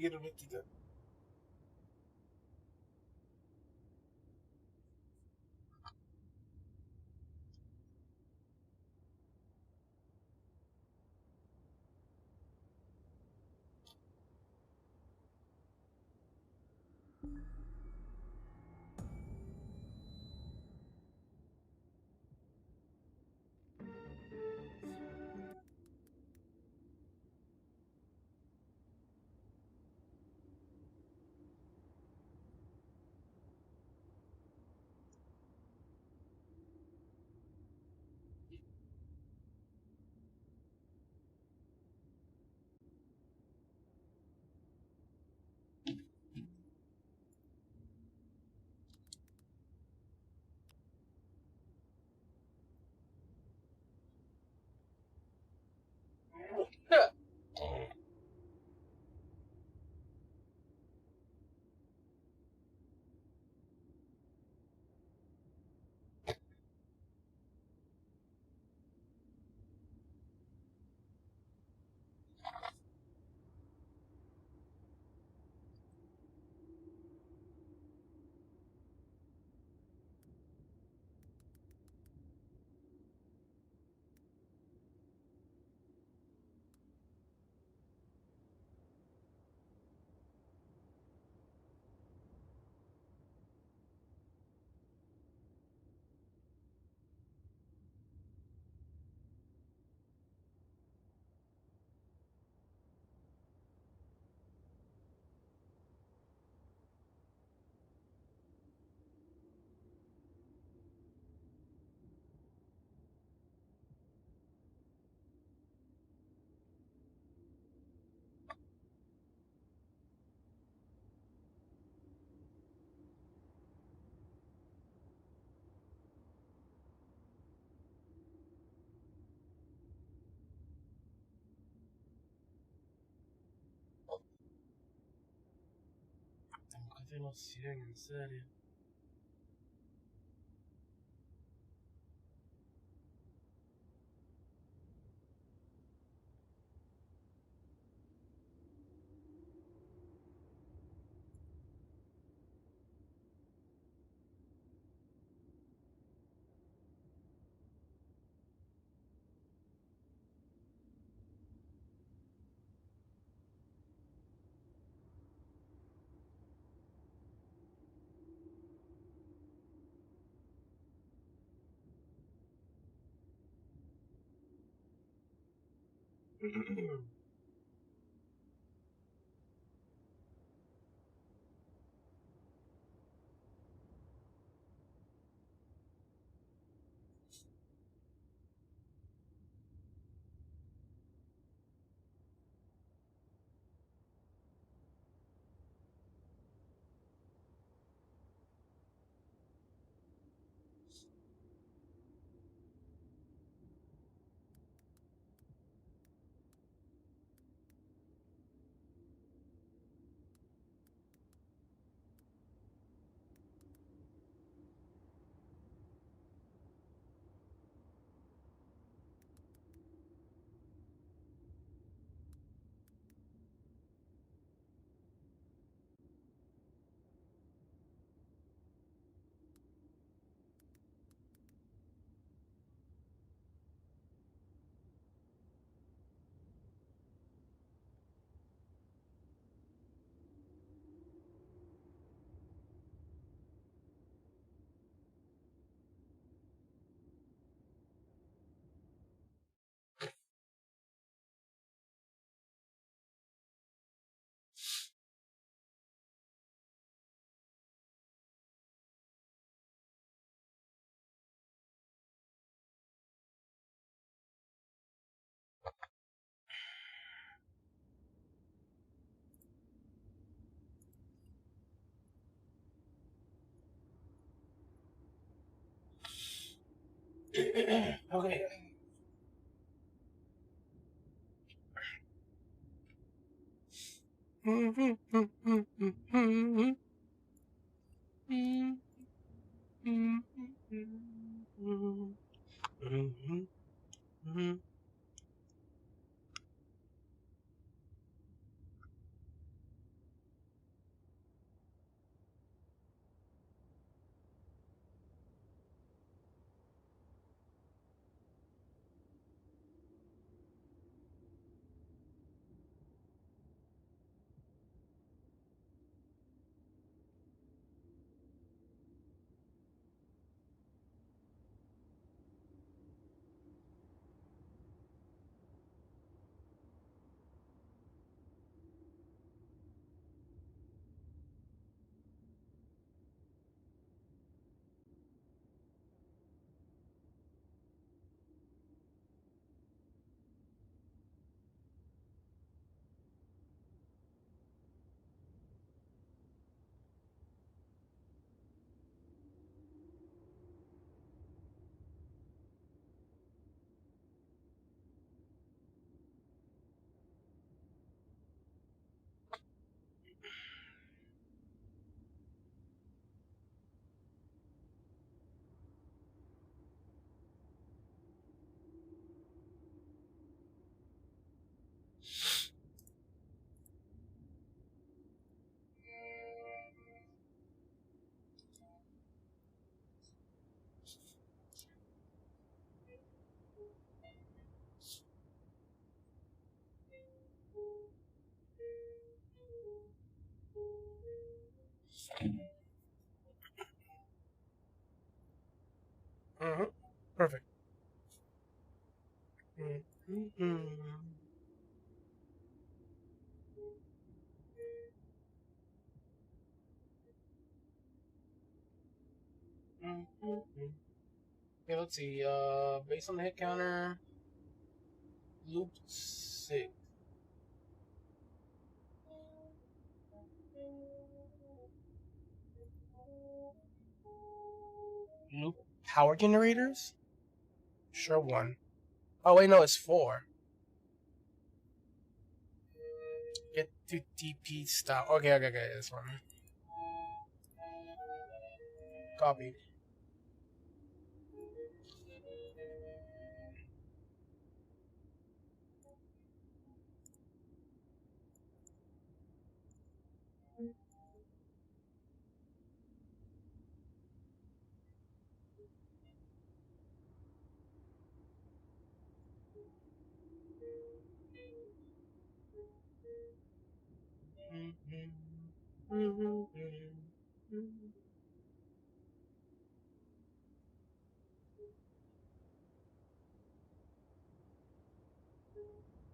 quiero practicar. Tengo que hacerlo 100, en serio. Okay. Perfect. Mm-hmm. Okay, let's see. Based on the hit counter, loop 6. Loop power generators? Sure one. Oh wait, no, it's 4. Get to TP stop. Okay, this one. Copy.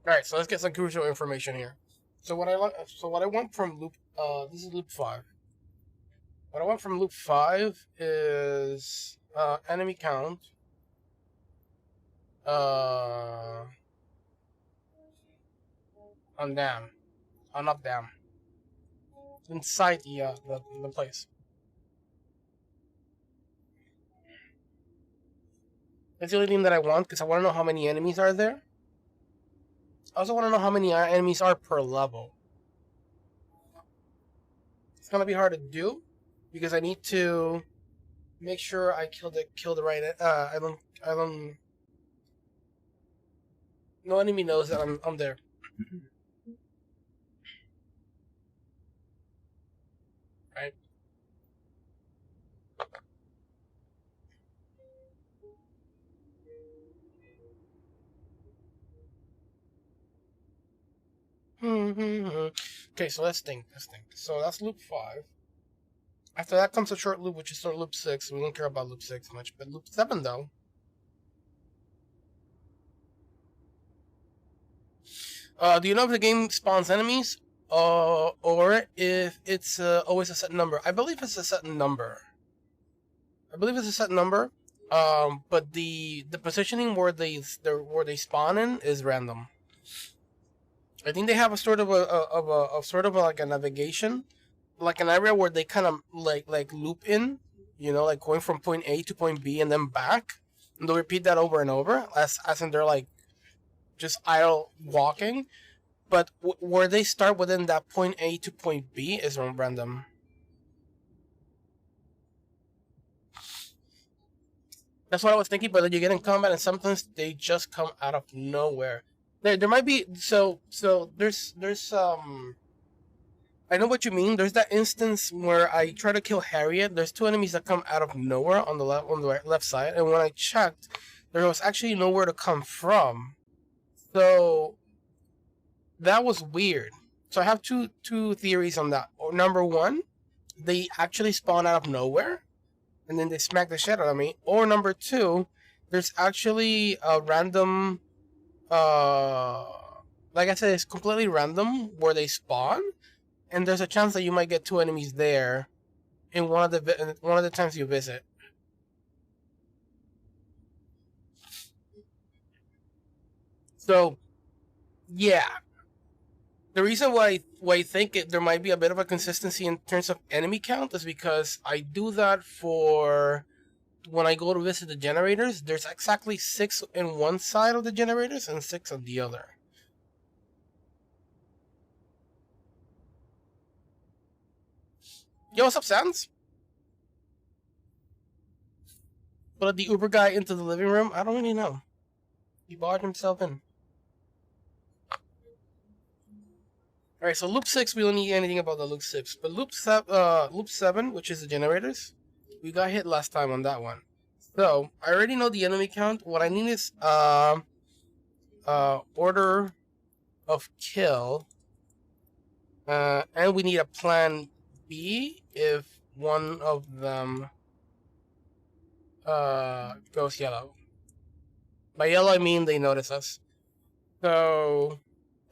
All right, so let's get some crucial information here. So what I want from loop this is loop 5. What I want from loop 5 is enemy count on dam, on up dam, inside the place. That's the only thing that I want because I want to know how many enemies are there. I also want to know how many enemies are per level. It's gonna be hard to do because I need to make sure I kill the right. I don't. No enemy knows that I'm there. Right. Okay, so let's think. So that's loop 5. After that comes a short loop, which is sort of loop 6. We don't care about loop 6 much, but loop 7 though. Do you know if the game spawns enemies, or if it's always a set number? I believe it's a set number. But the positioning where they spawn in is random. I think they have a sort of like a navigation, like an area where they kind of like loop in, like going from point A to point B and then back, and they'll repeat that over and over, as in they're like just idle walking. But where they start within that point A to point B is random. That's what I was thinking, but then you get in combat and sometimes they just come out of nowhere. There might be so there's I know what you mean. There's that instance where I try to kill Harriet. There's 2 enemies that come out of nowhere on the left side, and when I checked, there was actually nowhere to come from. So that was weird. So I have two theories on that. Number 1, they actually spawn out of nowhere, and then they smack the shit out of me. Or number 2, there's actually a random, like I said, it's completely random where they spawn, and there's a chance that you might get 2 enemies there in one of the times you visit. So, yeah. The reason why I think there might be a bit of a consistency in terms of enemy count is because I do that for when I go to visit the generators. There's exactly 6 in one side of the generators and 6 on the other. Yo, what's up, Sans? But the Uber guy into the living room, I don't really know. He barred himself in. Alright, so loop 6, we don't need anything about the loop 6. But loop 7, which is the generators, we got hit last time on that one. So, I already know the enemy count. What I need is order of kill. And we need a plan B if one of them goes yellow. By yellow, I mean they notice us. So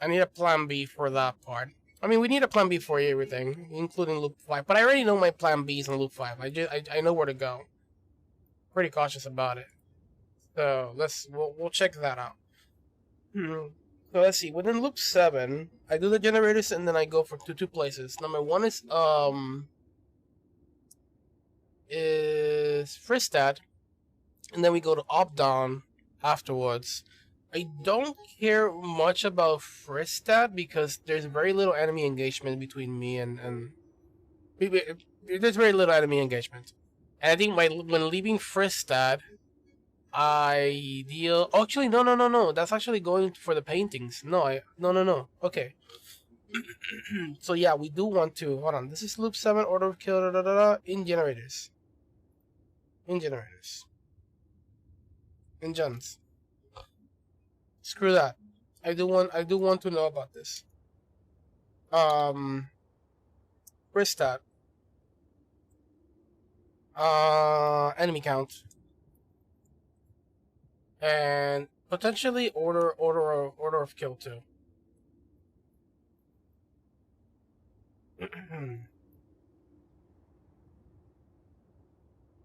I need a plan B for that part. I mean, we need a plan B for everything, including loop 5. But I already know my plan Bs in loop 5. I know where to go. Pretty cautious about it. So we'll check that out. So let's see. Within loop 7, I do the generators and then I go for two places. Number one is Fristat, and then we go to Obdon afterwards. I don't care much about Fristat because there's very little enemy engagement between me and there's very little enemy engagement. And I think when leaving Fristat, I deal. Oh, actually, no. That's actually going for the paintings. No. Okay. So yeah, we do want to. Hold on. This is loop 7, order of kill. In generators. In generators. In gens. Screw that. I do want to know about this. Fristat. Enemy count. And potentially order of kill too.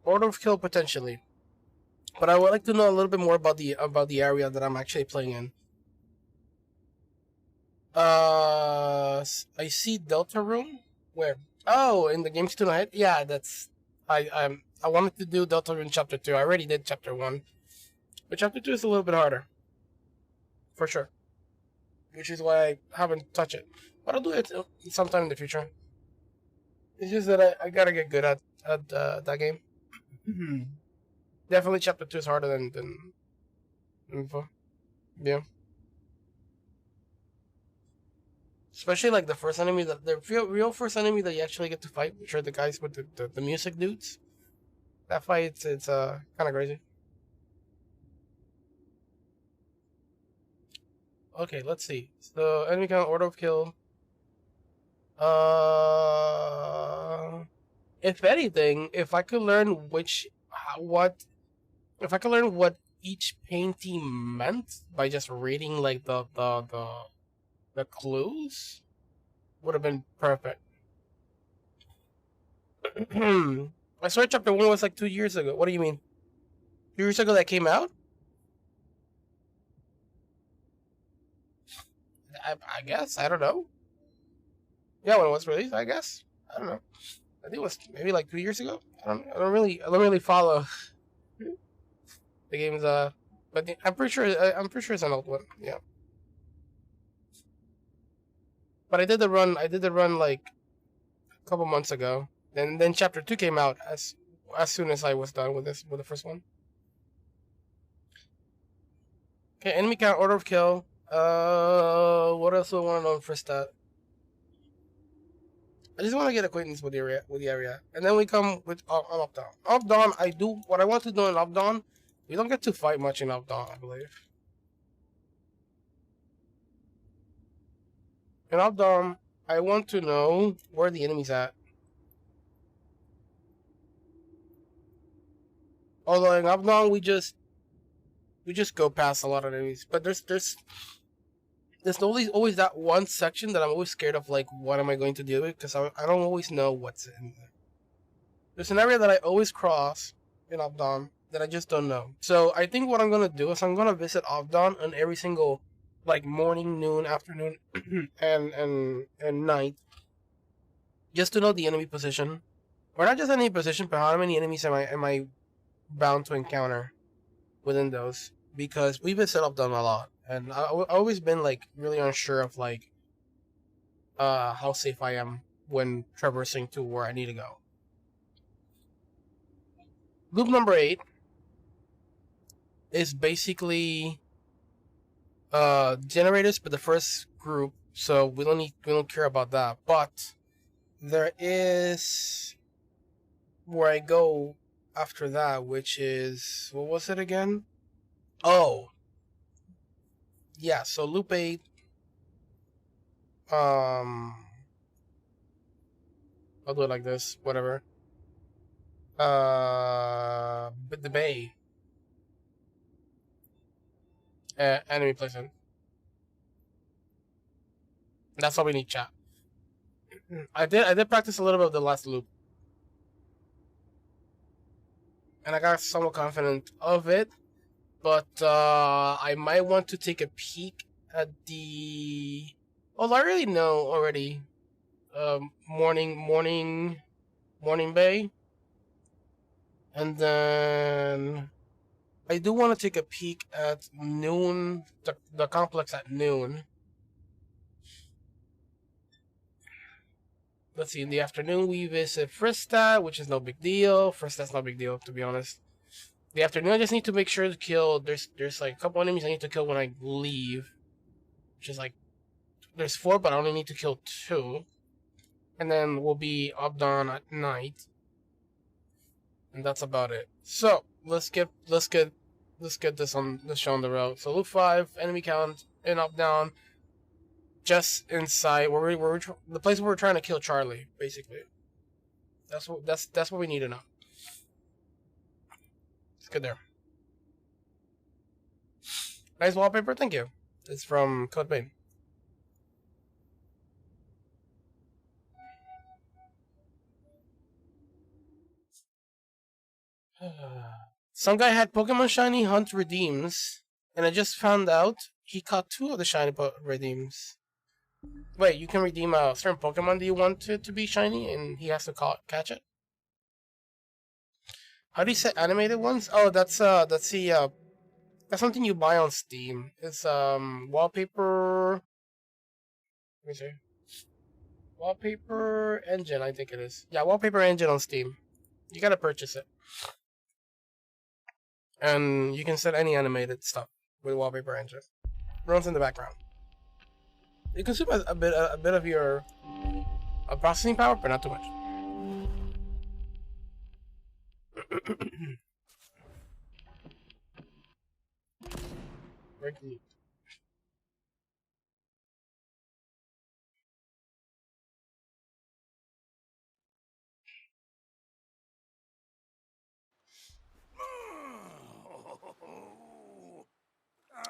Order of kill potentially, but I would like to know a little bit more about the area that I'm actually playing in. I see Delta Room. Where? Oh, in the games tonight. Yeah, that's I wanted to do Delta Room Chapter 2. I already did Chapter 1. But Chapter 2 is a little bit harder. For sure. Which is why I haven't touched it. But I'll do it sometime in the future. It's just that I gotta get good at that game. Definitely Chapter 2 is harder than before. Yeah. Especially like the first enemy, the real first enemy that you actually get to fight, which are the guys with the music dudes. That fight, it's kind of crazy. Okay, let's see. So enemy count, order of kill. If anything, if I could learn what each painting meant by just reading like the clues, would have been perfect. I swear Chapter 1 was like 2 years ago. What do you mean? 2 years ago that came out? I guess. I don't know. Yeah, when it was released, I guess. I don't know. I think it was maybe like 2 years ago. I don't really follow the games. But I'm pretty sure it's an old one. Yeah. But I did the run. Like a couple months ago. Then Chapter 2 came out as soon as I was done with the first one. Okay, enemy count, order of kill. What else do I want to know for stat? I just want to get acquaintance with the area, and then we come with Updawn. Updawn, I do what I want to do in Updawn. We don't get to fight much in Updawn, I believe. In Updawn, I want to know where the enemy's at. Although in Updawn, we just go past a lot of enemies, but there's always that one section that I'm always scared of, like, what am I going to deal with? Because I don't always know what's in there. There's an area that I always cross in Obdon that I just don't know. So I think what I'm going to do is I'm going to visit Obdon on every single, like, morning, noon, afternoon, and night. Just to know the enemy position. Or not just enemy position, but how many enemies am I bound to encounter within those. Because we visit Obdon a lot. And I've always been, like, really unsure of, like, how safe I am when traversing to where I need to go. Loop number 8 is basically generators, but the first group, so we don't care about that. But there is where I go after that, which is, what was it again? Oh, yeah, so loop 8, I'll do it like this, whatever. But the bay. enemy placement. That's all we need, chat. I did practice a little bit of the last loop, and I got somewhat confident of it. But I might want to take a peek at the. Oh, I already know already. Morning bay, and then I do want to take a peek at noon. The complex at noon. Let's see. In the afternoon, we visit Frista, which is no big deal. Frista's no big deal, to be honest. The afternoon, I just need to make sure to kill. There's like a couple enemies I need to kill when I leave, which is like there's 4, but I only need to kill 2, and then we'll be up dawn at night, and that's about it. So let's get this show on the road. So loop 5, enemy count in up down, just inside where the place where we're trying to kill Charlie, basically. That's what we need to know. Let's get there. Nice wallpaper, thank you. It's from Code Bane. Some guy had Pokemon Shiny Hunt Redeems, and I just found out he caught 2 of the Shiny Redeems. Wait, you can redeem a certain Pokemon that you want it to be shiny, and he has to catch it? How do you set animated ones? Oh, that's something you buy on Steam. It's wallpaper. Let me see. Wallpaper engine, I think it is. Yeah, wallpaper engine on Steam. You gotta purchase it, and you can set any animated stuff with wallpaper engine. Runs in the background. It consumes a bit of your processing power, but not too much. Very cute.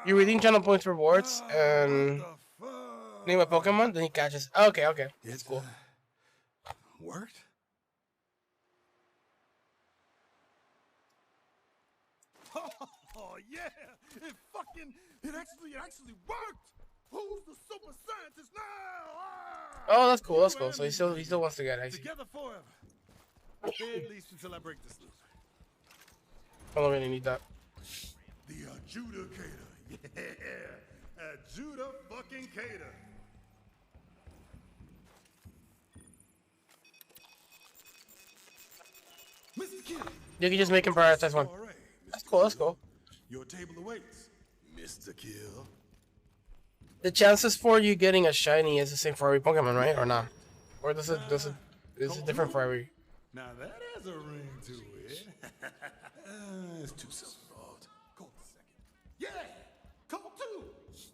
You redeem channel points rewards and name a Pokemon, then he catches. Okay, that's cool. Worked? Oh yeah! It actually worked! Who's the super scientist now? Oh, that's cool. That's cool. So he still wants to get it. Together forever. At least until I break this loop. I don't really need that. The adjudicator. Yeah. Adjuda-fucking-cator. Mr. Kill. You can just make him prioritize one. That's cool. That's cool. Your table awaits, Mr. Kill. The chances for you getting a shiny is the same for every Pokemon, right? Or not? Or is it different for every? Now that has a ring to it. It's too self-involved. Colt the second. Yeah! Colt 2!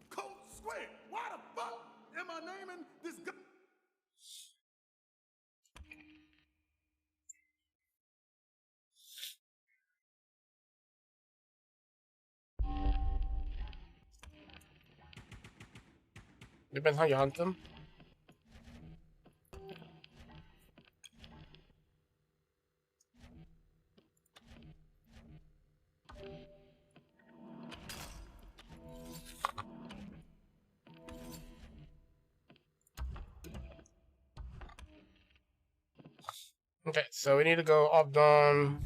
Colt squared! Why the fuck am I naming this guy? Depends how you hunt them. Okay, so we need to go up down.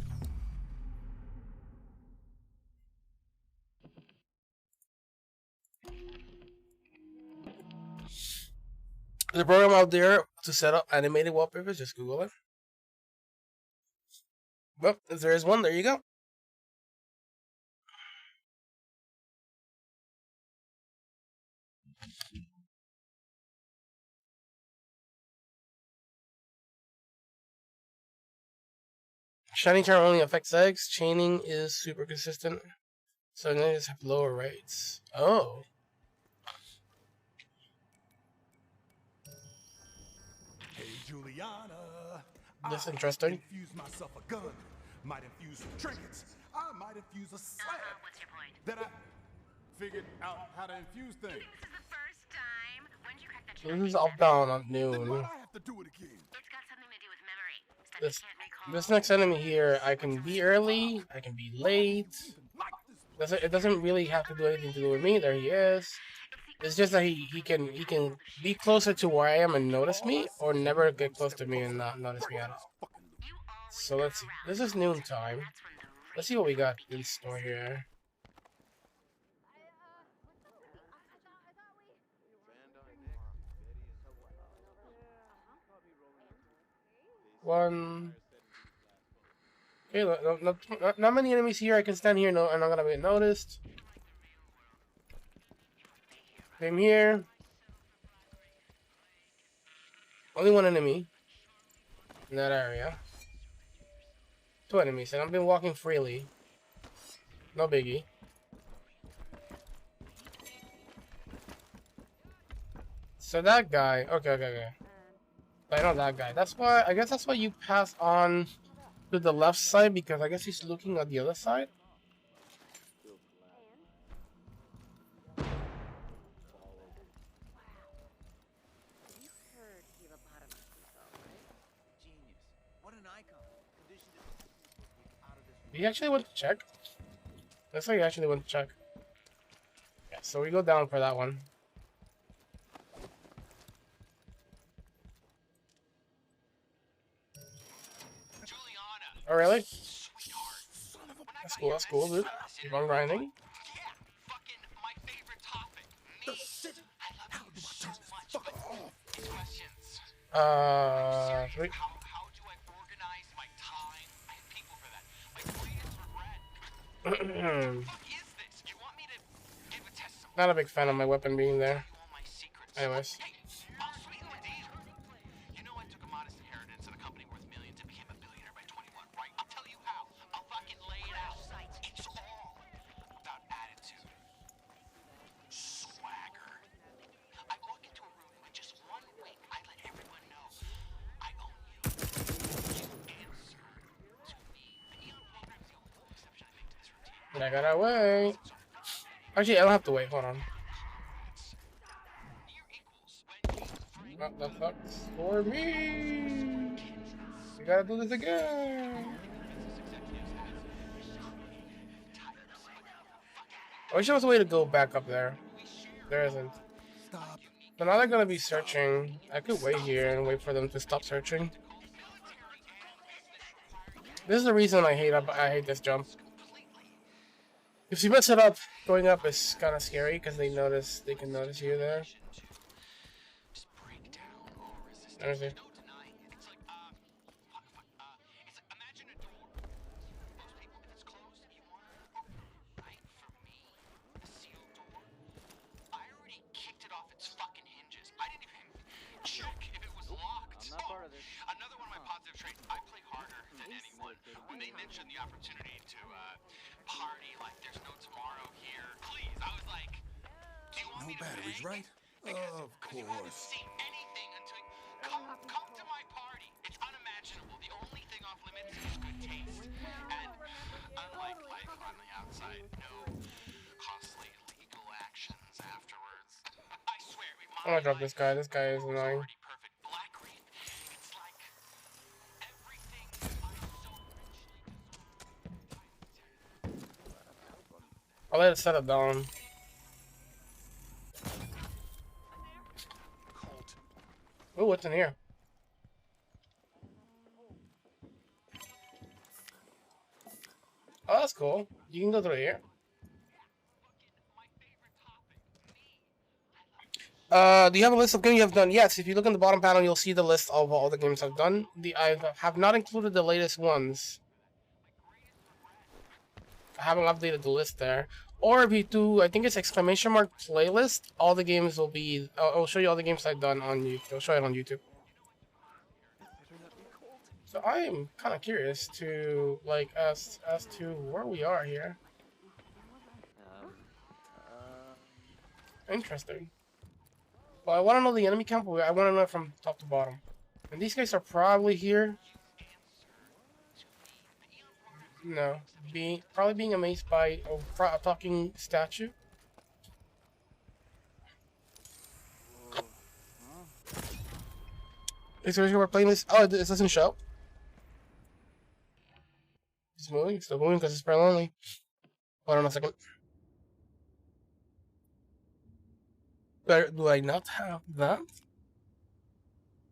There's a program out there to set up animated wallpapers. Just Google it. Well, if there is one, there you go. Shining charm only affects eggs. Chaining is super consistent. So niggas have lower rates. Oh. Hey, Juliana. That's interesting. Infuse myself a gun. Might infuse some trinkets. I might infuse a slab. What's your point? That I... Figured out how to infuse things. This is the first time. When did you crack that shit? This is up down on Then noon. why'd I have to do it again? It's got something to do with memory. Stuff you This can't recall. this next enemy here, I can be early, I can be late. Like this. It doesn't really have to do anything to do with me. There he is. It's just that he can be closer to where I am and notice me, or never get close to me and not notice me at all. You always So let's see. This is noon time. That's when the Let's see what we got in store here. One. Okay, not many enemies here. I can stand here. No, I'm not gonna get noticed. Same here. Only one enemy in that area. Two enemies, and I've been walking freely. No biggie. So that guy. Okay. I know that guy. That's why. I guess that's why you pass on to the left side, because I guess he's looking at the other side. He actually went to check. Looks like he actually went to check. Yeah, so we go down for that one. Oh, really? That's cool, dude. Keep on grinding. Sweet. Not a big fan of my weapon being there. Anyways. I gotta wait. Actually, I don't have to wait. Hold on. What the fuck's for me? We gotta do this again. I wish there was a way to go back up there. There isn't. Stop. So now they're gonna be searching. I could wait here and wait for them to stop searching. This is the reason I hate this jump. If you mess it up, going up is kind of scary because they can notice you there. There's it. Another one of my positive traits, I play harder than anyone. When they mentioned the opportunity to party like there's no tomorrow here, please, I was like, do you want me to batteries, beg? right? Of You haven't course. seen anything until come to my party. It's unimaginable. The only thing off limits is good taste. And unlike life on the outside, no costly legal actions afterwards. I swear, we I'm gonna drop this guy. This guy is annoying. perfect. Black Reef, it's like everything I so richly I'll let it settle down. Oh, what's in here? Oh, that's cool. You can go through here. Do you have a list of games you have done? Yes, if you look in the bottom panel, you'll see the list of all the games I've done. I have not included the latest ones. I haven't updated the list there. Or if you do, I think it's exclamation mark playlist. All the games will be. I'll show you all the games I've done on YouTube. I'll show it on YouTube. So I am kind of curious to as to where we are here. Interesting. Well, I want to know the enemy count, but I want to know it from top to bottom. And these guys are probably here. No, probably being amazed by a talking statue. It's we're playing this. Oh, this doesn't show. It's moving. It's still moving because it's spell only. Hold on a second. Do I not have that?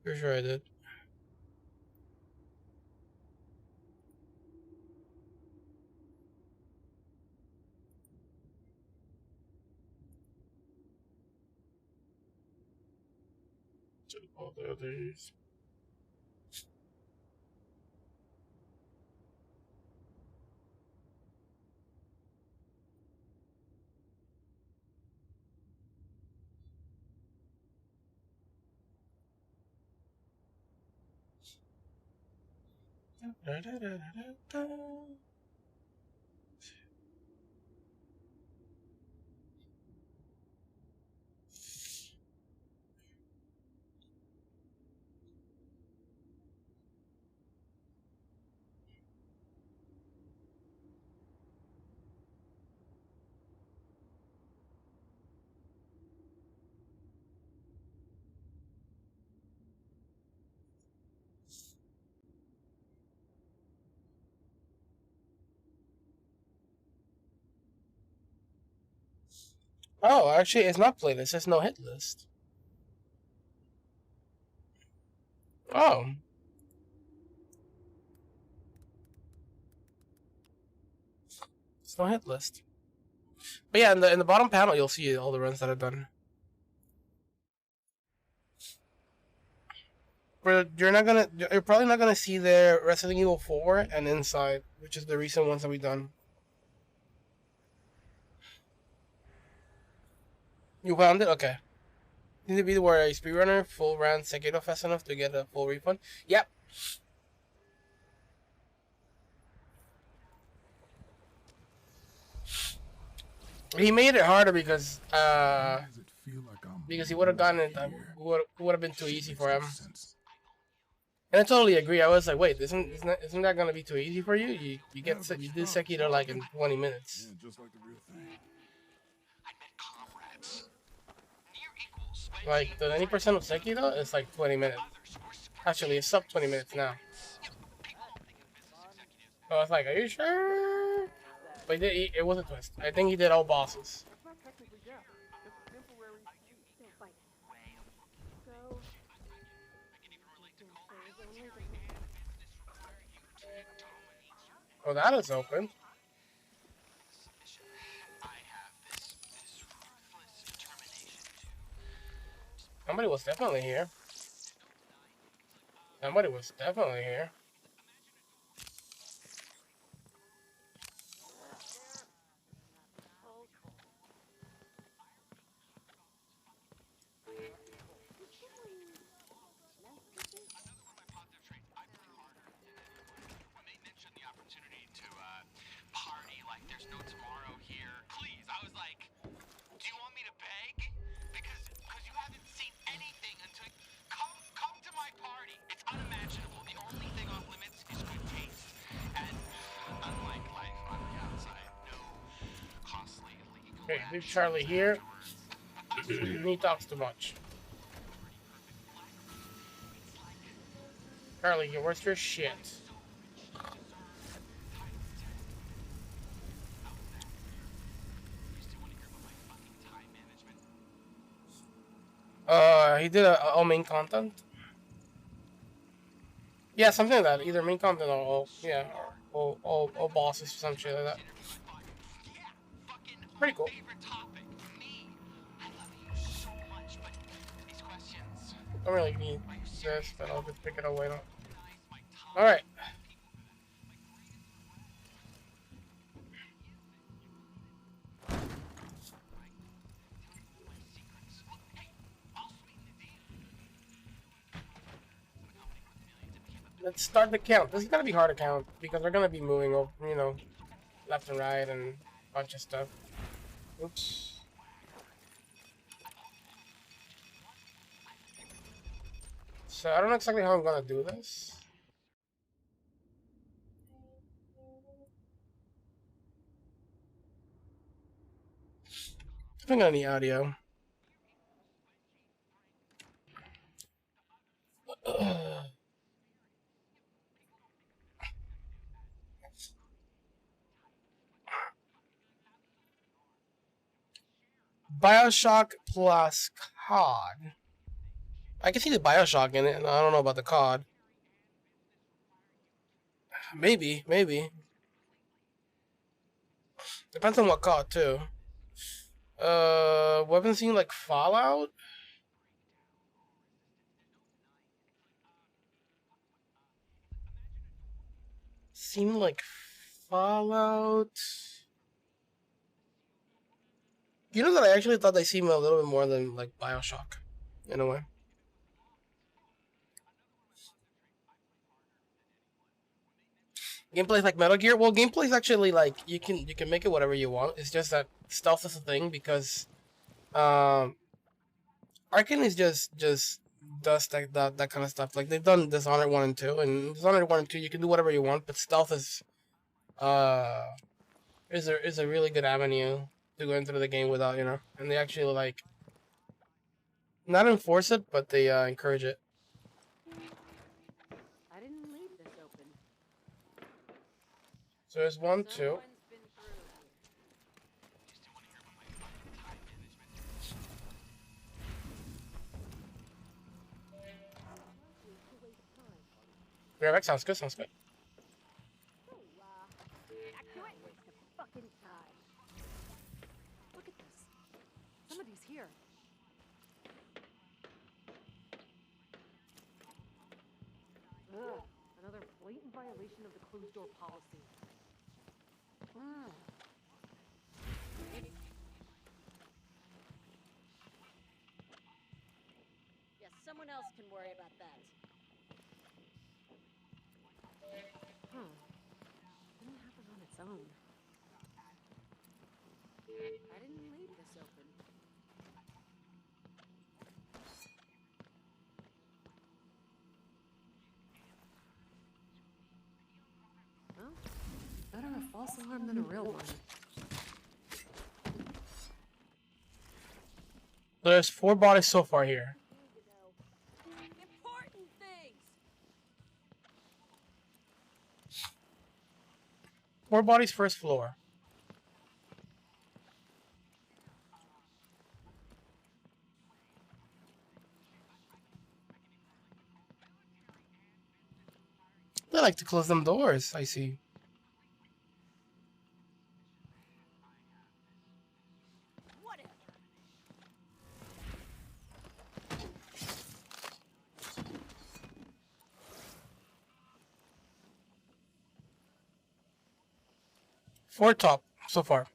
Pretty sure I did. All the others. Oh, actually, it's not playlist. It's no hit list. Oh. It's no hit list. But yeah, in the bottom panel, you'll see all the runs that I've done. But you're probably not gonna see the Resident Evil 4 and Inside, which is the recent ones that we've done. You found it? Okay. Need to be where a speedrunner full ran Sekiro fast enough to get a full refund? Yep. He made it harder because he would have gotten it. Would have been too easy for him. And I totally agree. I was like, wait, isn't that gonna be too easy for you? You do Sekiro like in 20 minutes. Yeah, just like the real thing. I met comrades. Near equals. Like the 90% of Sekiro is like 20 minutes. Actually, it's sub 20 minutes now. So I was like, are you sure? But it was a twist. I think he did all bosses. Oh, that is open. Somebody was definitely here. Somebody was definitely here. Okay, leave Charlie here. He talks too much. Charlie, where's your shit? He did all main content. Yeah, something like that. Either main content or all bosses or some shit like that. Pretty cool. Don't really need this, but I'll just pick it up later. Alright. Let's start the count. This is gonna be hard to count because we're gonna be moving over, left and right and a bunch of stuff. Oops. So I don't know exactly how I'm gonna do this. I think I need audio. Bioshock plus COD. I can see the Bioshock in it, and I don't know about the COD. Maybe. Depends on what COD too. Weapon scene like Fallout. Seem like Fallout. You know that I actually thought they seemed a little bit more than like Bioshock, in a way. Gameplay's like Metal Gear. Well, gameplay's actually like you can make it whatever you want. It's just that stealth is a thing because Arkane is just does that kind of stuff. Like they've done Dishonored 1 and 2, and Dishonored 1 and 2 you can do whatever you want, but stealth uh is a really good avenue to go into the game without, you know. And they actually like not enforce it, but they encourage it. I didn't leave this open. So there's 1, 2. Someone's been through Yeah, that sounds good. Sounds good. back to it. Waste of fucking time. Look at this. Somebody's here. Ugh, another blatant violation of the closed door policy. Yes, someone else can worry about that. Didn't happen on its own. I didn't leave this open. Well, better a false alarm than a real one. There's 4 bodies so far here. Important things! 4 bodies, first floor. They like to close them doors, I see. Whatever. Four top so far.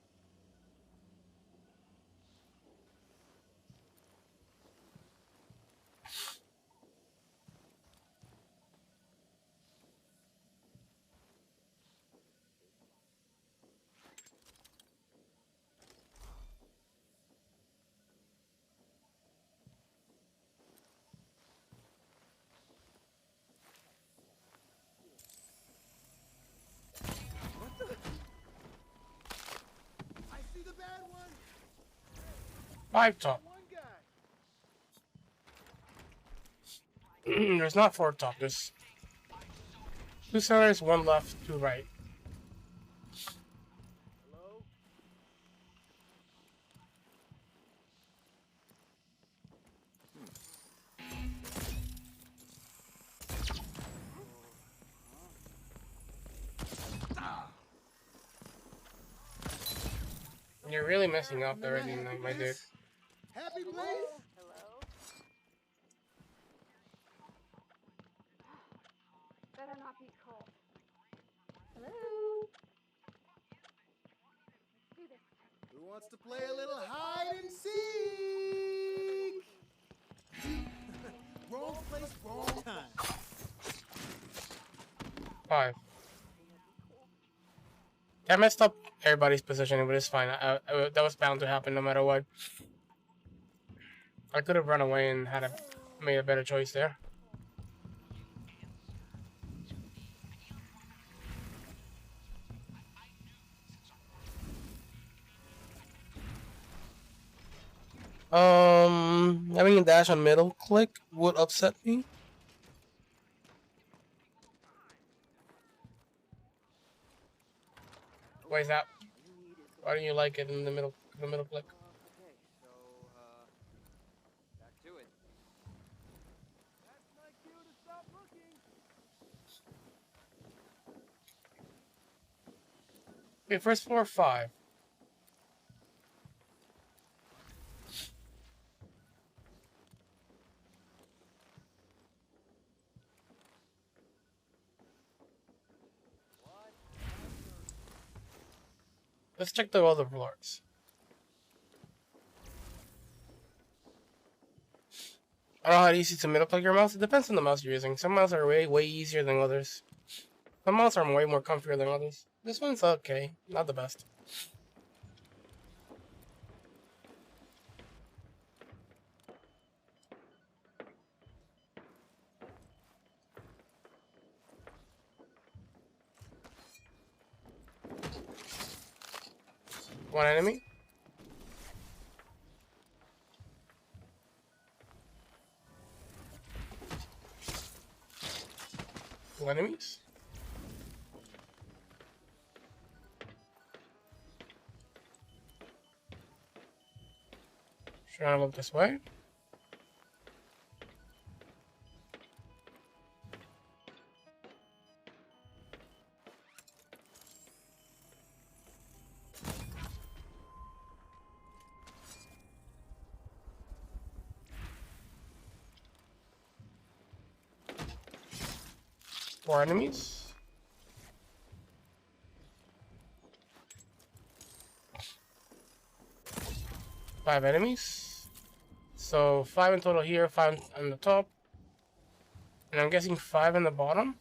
I see the bad one. 5 top. One guy. There's not 4 top. There's 2 centers, 1 left, 2 right. Hello? You're really messing up already, my dude. Happy place? Hello? Better not be cold. Hello? Do this. Who wants to play a little hide and seek? Wrong place, wrong time. 5. I messed up everybody's positioning, but it's fine. That was bound to happen no matter what. I could have run away and made a better choice there. Having a dash on middle click would upset me. Why is that? Why don't you like it in the middle click? Okay, so Okay, first floor 5. Let's check the other floors. I don't know how easy to middle plug your mouse. It depends on the mouse you're using. Some mouse are way easier than others. Some mouse are way more comfier than others. This one's okay, not the best. One enemy. Two enemies. Trying to look this way. Four enemies. Five enemies. So 5 in total here, 5 on the top. And I'm guessing 5 in the bottom.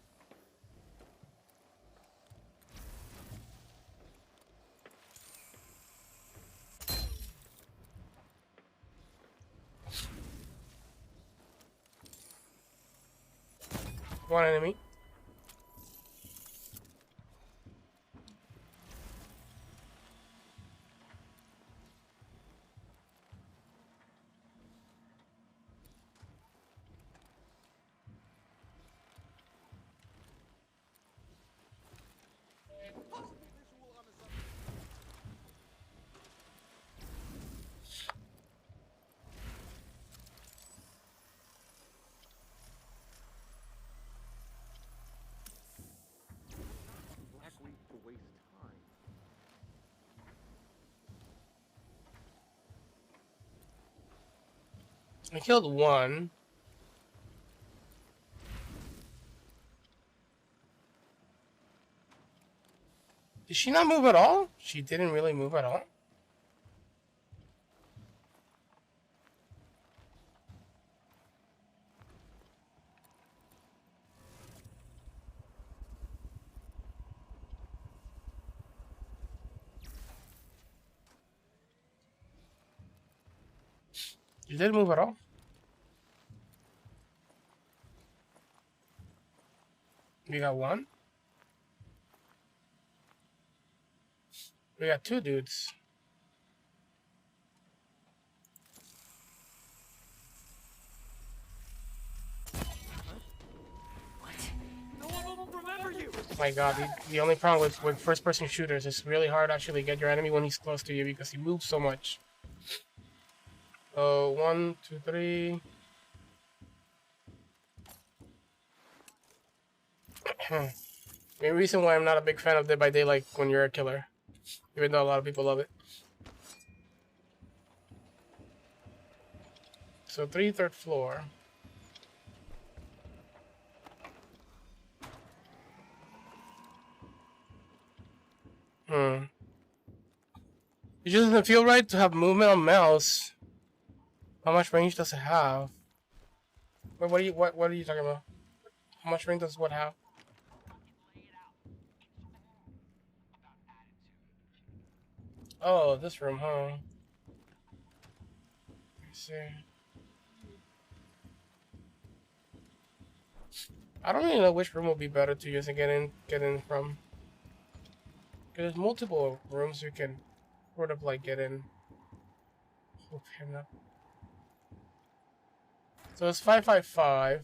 One enemy. I killed one. Did she not move at all? She didn't really move at all. She didn't move at all. We got one. We got two dudes. Oh my god, the only problem with first-person shooters is really hard to actually get your enemy when he's close to you because he moves so much. So, 1, 2, 3. The reason why I'm not a big fan of Dead by Daylight when you're a killer, even though a lot of people love it. So 3, 3rd floor. It just doesn't feel right to have movement on mouse. How much range does it have? Wait, what are you talking about? How much range does what have? Oh, this room, huh? Let's see. I don't really know which room would be better to use and get in from. Because there's multiple rooms you can sort of like get in. Okay, no. So it's 555.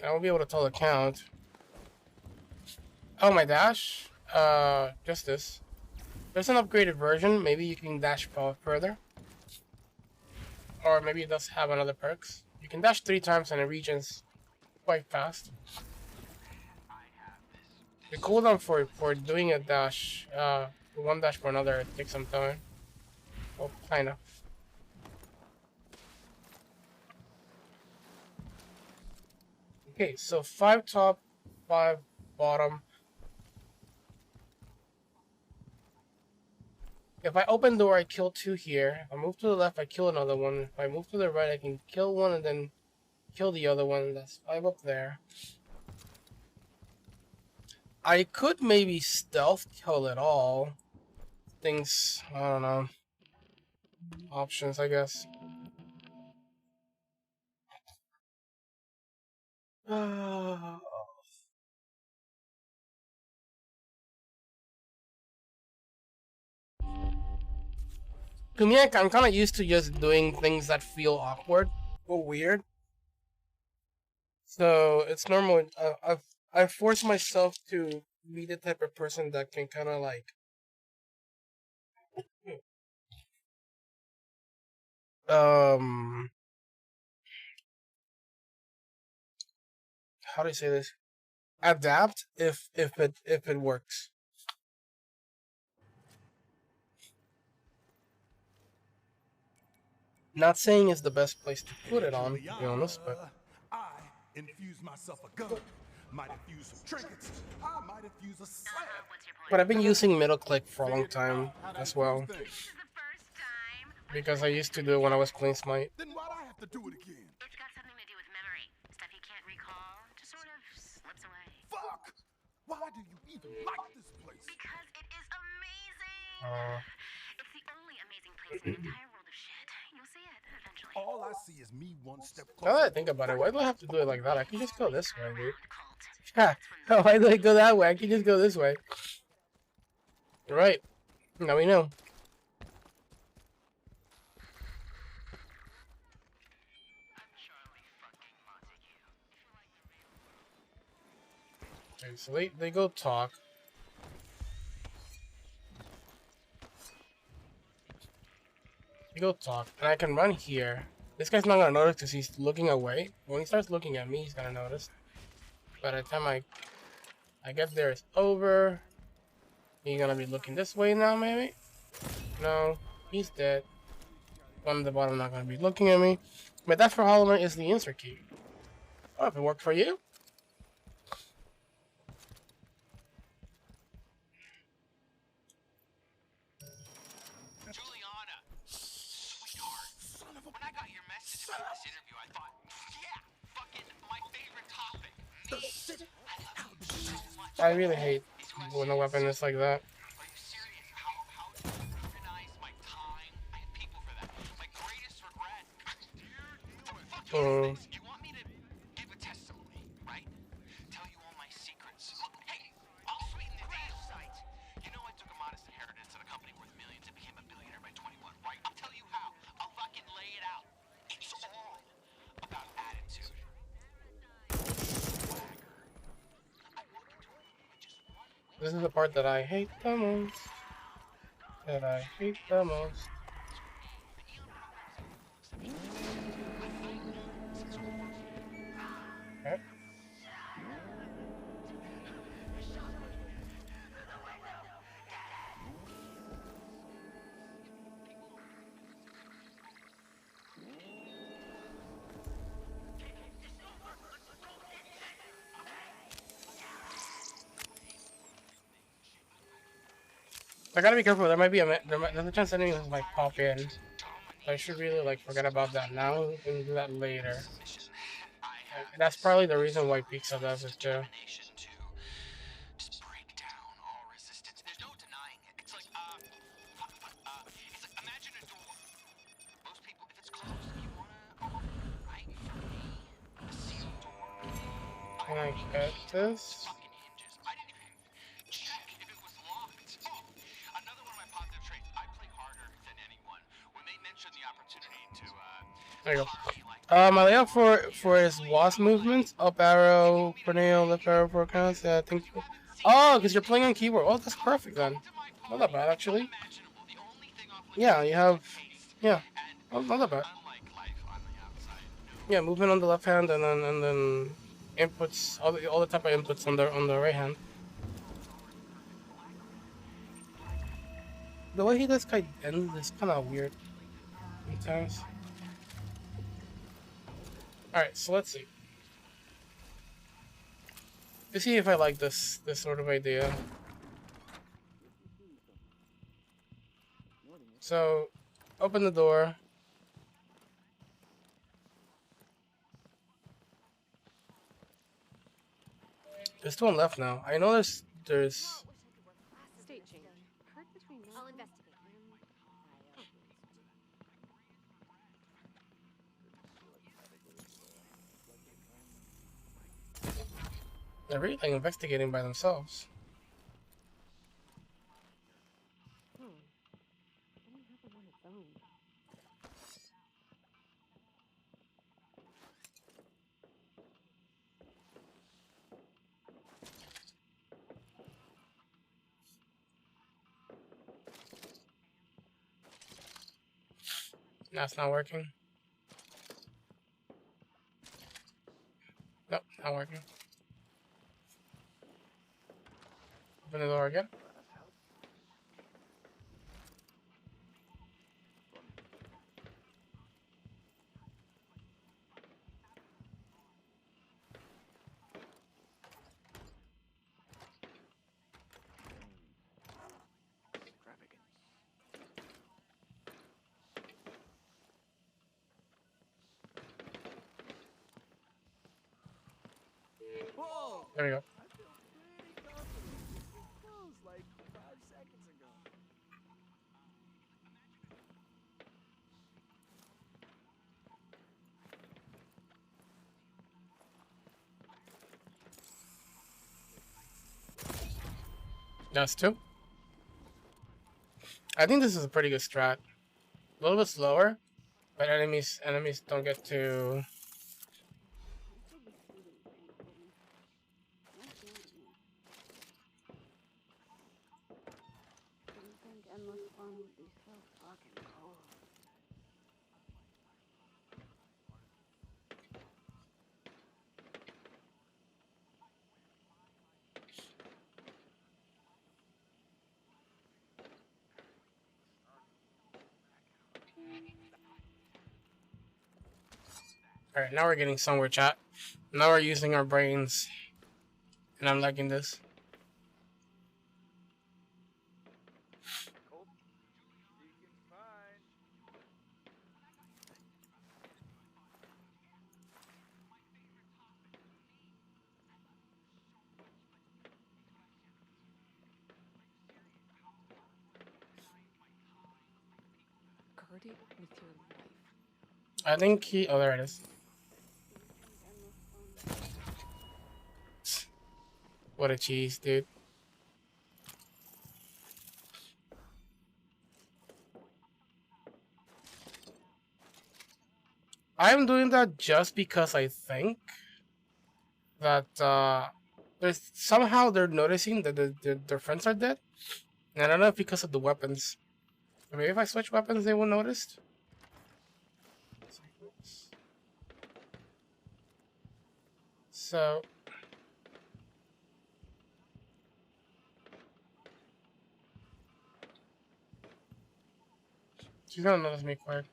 I won't be able to tell the count. Oh, my dash? Just this. There's an upgraded version. Maybe you can dash further. Or maybe it does have another perks. You can dash 3 times and it regens quite fast. The cooldown for doing a dash, one dash for another, it takes some time. Well, kind of. Okay, so 5 top, 5 bottom. If I open door, I kill 2 here. If I move to the left, I kill another one. If I move to the right, I can kill one and then kill the other one. That's 5 up there. I could maybe stealth kill it all. Things, I don't know. Options, I guess. To me, I'm kind of used to just doing things that feel awkward or weird. So it's normal. I've forced myself to be the type of person that can kind of like how do I say this? Adapt if it works. Not saying it's the best place to put it on, to be honest, but I infuse myself a gun. Might infuse some trinkets. I might infuse a slab. What's your point? but I've been using middle click for a long time How to as well infuse things. This is the first time. because I used to do it when I was playing Smite. Then why'd I have to do it again? It's got something to do with memory. Stuff you can't recall just sort of slips away. Fuck! Why do you even like this place? Because it is amazing. Uh, It's the only amazing place in the entire world of shit. You'll see it eventually. All I see is me one step now that I closer. think about it, why do I have to do it like that? I can just go this way, dude. Cult. Yeah. Why do I go that way? I can just go this way. Right. Now we know. Okay, so they go talk. They go talk, and I can run here. This guy's not gonna notice because he's looking away. When he starts looking at me, he's gonna notice. By the time I get there, it's over. He's gonna be looking this way now, maybe? No, he's dead. One at the bottom not gonna be looking at me. But that for Hollow Knight is the insert key. Oh, if it worked for you? Juliana, sweetheart. When I got your message about this interview, I thought, yeah, fucking my favorite topic. Me. I really hate when a weapon is like that. Are you serious? How do you organize my time? I have people for that. My greatest regret. Fuck Oh. this. You want me to give a testimony, right? Tell you all my secrets. Look, hey, I'll sweeten the deal. You know I took a modest inheritance at a company worth millions and became a billionaire by 21, right? I'll tell you how. I'll fucking lay it out. It's all about attitude. This is the part that I hate the most. That I hate the most. Okay. I gotta be careful. There might be there's a chance enemies might pop in. So I should really like forget about that now and do that later. That's probably the reason why Pizza does it too. Determination to just break down all resistance. There's no denying it. It's like imagine a door. Most people, if it's closed, you wanna open it, right? For me, a sealed door. Can I get this? Fucking hinges. I didn't even check if it was locked. Oh, another one of my positive traits. I play harder than anyone. When they mention the opportunity to There you go. harm me like My layout for his wasp movements, up arrow for nail, left arrow for counts. I think. Oh, because you're playing on keyboard. Oh, that's perfect then. Not that bad actually. imaginable, the only thing off Yeah, you have. taste. Yeah, not that bad. Unlike life on the outside, Yeah, movement on the left hand and then inputs all the type of inputs on the right hand. the way he this guy ends is kind of weird sometimes. All right, so let's see. Let's see if I like this sort of idea. So, open the door. There's two on left now. I know there's State change. Heard between I'll investigate. they're really like investigating by themselves. Didn't happen on its own. That's not working. Nope, not working. Open the door again. Whoa! There we go. I feel pretty confident. It closed like 5 seconds ago. That's two. I think this is a pretty good strat. A little bit slower, but enemies don't get to. Didn't think endless fun would be so fucking cold. All right, now we're getting somewhere, chat. Now we're using our brains, and I'm liking this. Guard it with your life. I think he. Oh, there it is. What a cheese, dude. I'm doing that just because I think that there's somehow they're noticing that their friends are dead, and I don't know if because of the weapons. Maybe if I switch weapons, they will notice. So she's gonna notice me quick.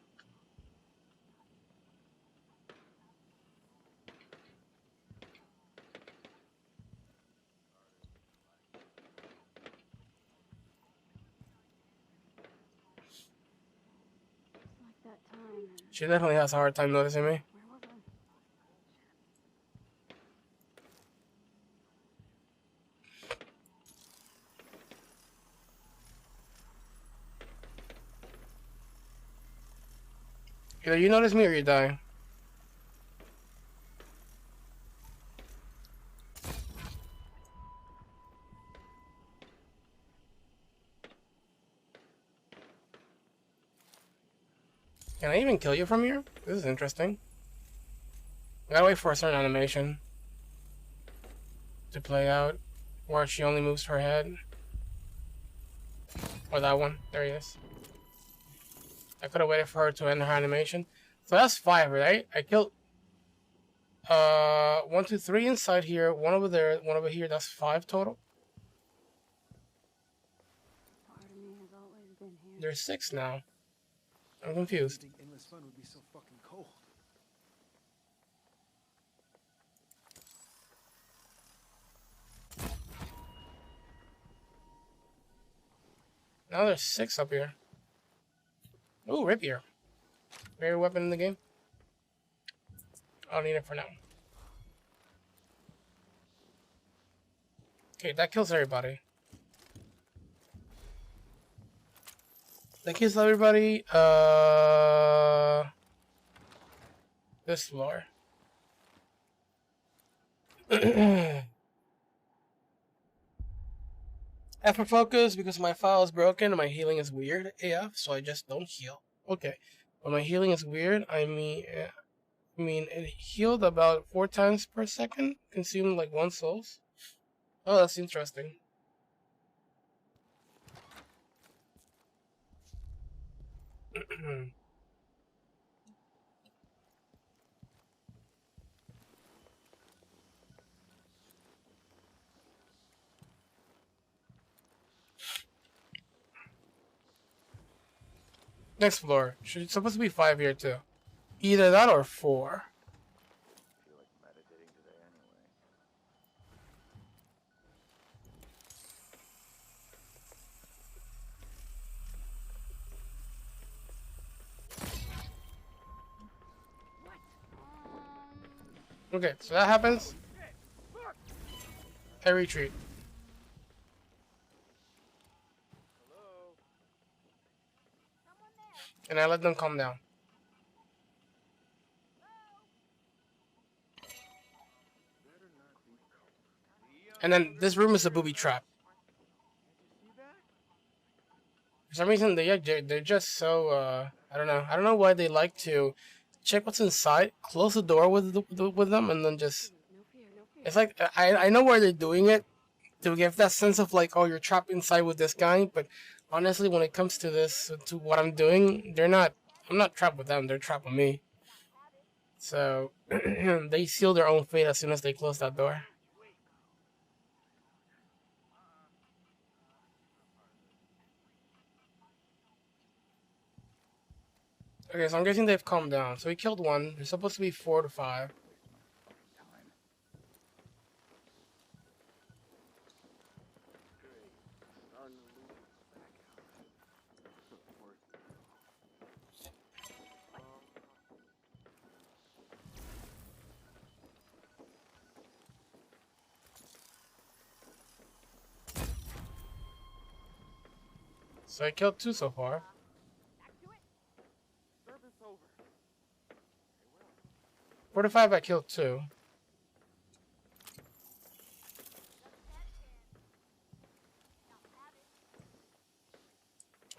Like that time. She definitely has a hard time noticing me. Where was I? Either you notice me or you die. Can I even kill you from here? This is interesting. I gotta wait for a certain animation to play out, where she only moves her head. Or that one. There he is. I could have waited for her to end her animation. So that's 5, right? I killed 1, 2, 3 inside here, 1 over there, 1 over here. That's 5 total. Part of me has always in here. There's 6 now. I'm confused. think endless fun would be so fucking cold. Now there's 6 up here. Ooh, rapier. Favorite weapon in the game. I don't need it for now. Okay, that kills everybody. That kills everybody. This floor. F for focus because my file is broken and my healing is weird AF, so I just don't heal. Okay, when my healing is weird, I mean it healed about 4 times per second, consumed like 1 souls. Oh, that's interesting. Next floor. It's supposed to be 5 here too. Either that or 4. Feel like meditating today anyway. Okay, so that happens. I retreat. And I let them calm down. And then this room is a booby trap. For some reason, they're just so I don't know. I don't know why they like to check what's inside, close the door with them, and then just. No fear, no fear. It's like I know why they're doing it to give that sense of like, oh, you're trapped inside with this guy, but honestly, when it comes to this, to what I'm doing, I'm not trapped with them, they're trapped with me. So, they seal their own fate as soon as they close that door. Okay, so I'm guessing they've calmed down. So we killed 1, there's supposed to be 4 to 5. So I killed 2 so far. 4 to 5, I killed 2.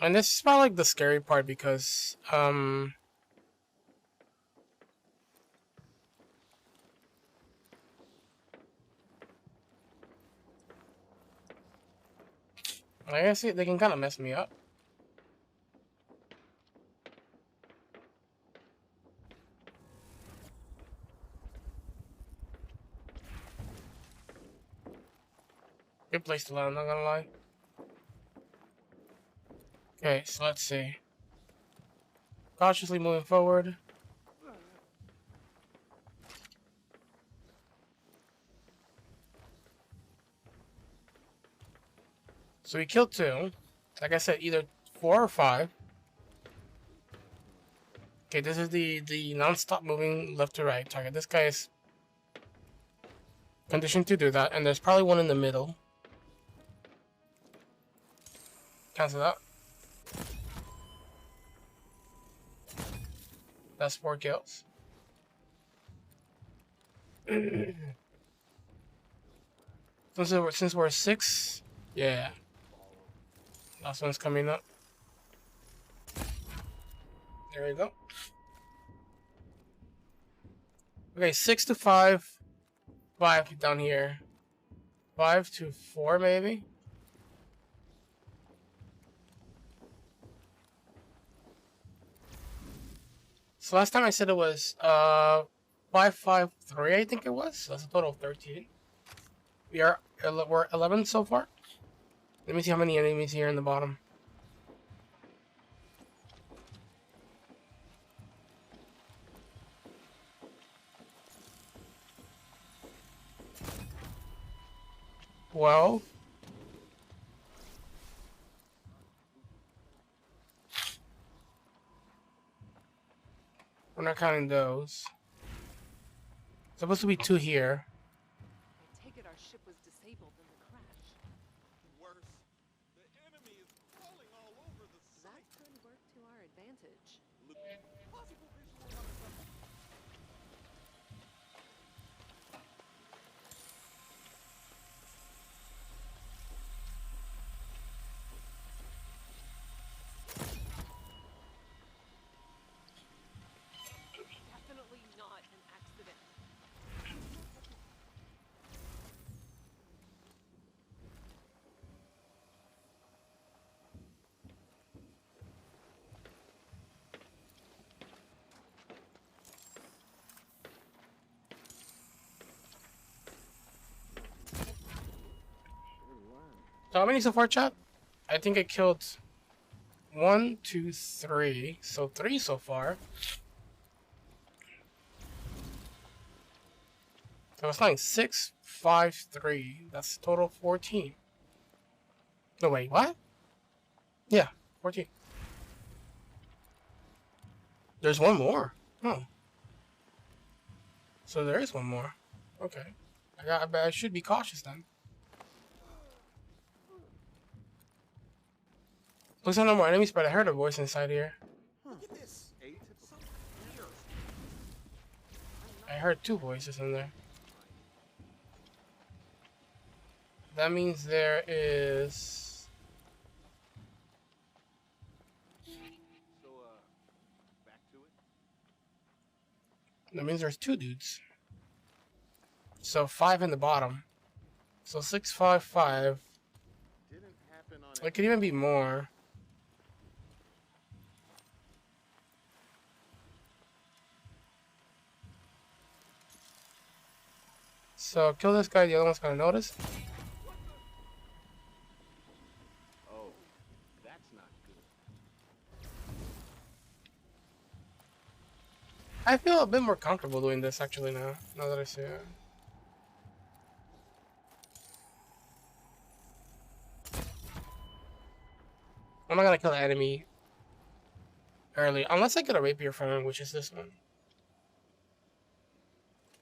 And this is probably like the scary part because I guess they can kind of mess me up. Good place to land, not gonna lie. Okay, so let's see. Cautiously moving forward. So we killed 2. Like I said, either 4 or 5. Okay, this is the non-stop moving left to right target. This guy is conditioned to do that, and there's probably 1 in the middle. Cancel that. That's 4 kills. Since we're 6, yeah. Last one's coming up. There we go. Okay, 6 to 5. 5 down here. 5 to 4 maybe. So last time I said it was 553, I think it was. So that's a total of 13. We're 11 so far. Let me see how many enemies here in the bottom. 12. We're not counting those. Supposed to be 2 here. I take it our ship was disabled in the crash. Worse, the enemy is crawling all over the That site. could work to our advantage. Look, possible visual on something. Definitely not an accident. So how many so far, chat? I think I killed 1, 2, 3. So 3 so far. I was lying. 6, 5, 3. That's total 14. No, wait, what? Yeah, 14. There's one more. Oh. So there is one more. Okay. I should be cautious then. Looks like no more enemies, but I heard a voice inside here. Look at this. Some weird. I heard 2 voices in there. That means there is... So, back to it? That means there's 2 dudes. So 5 in the bottom. So 6, 5, 5. Didn't happen on It could even be more. So kill this guy, the other one's gonna notice. Oh, that's not good. I feel a bit more comfortable doing this actually now that I see it. I'm not gonna kill the enemy early, unless I get a rapier from him, which is this one.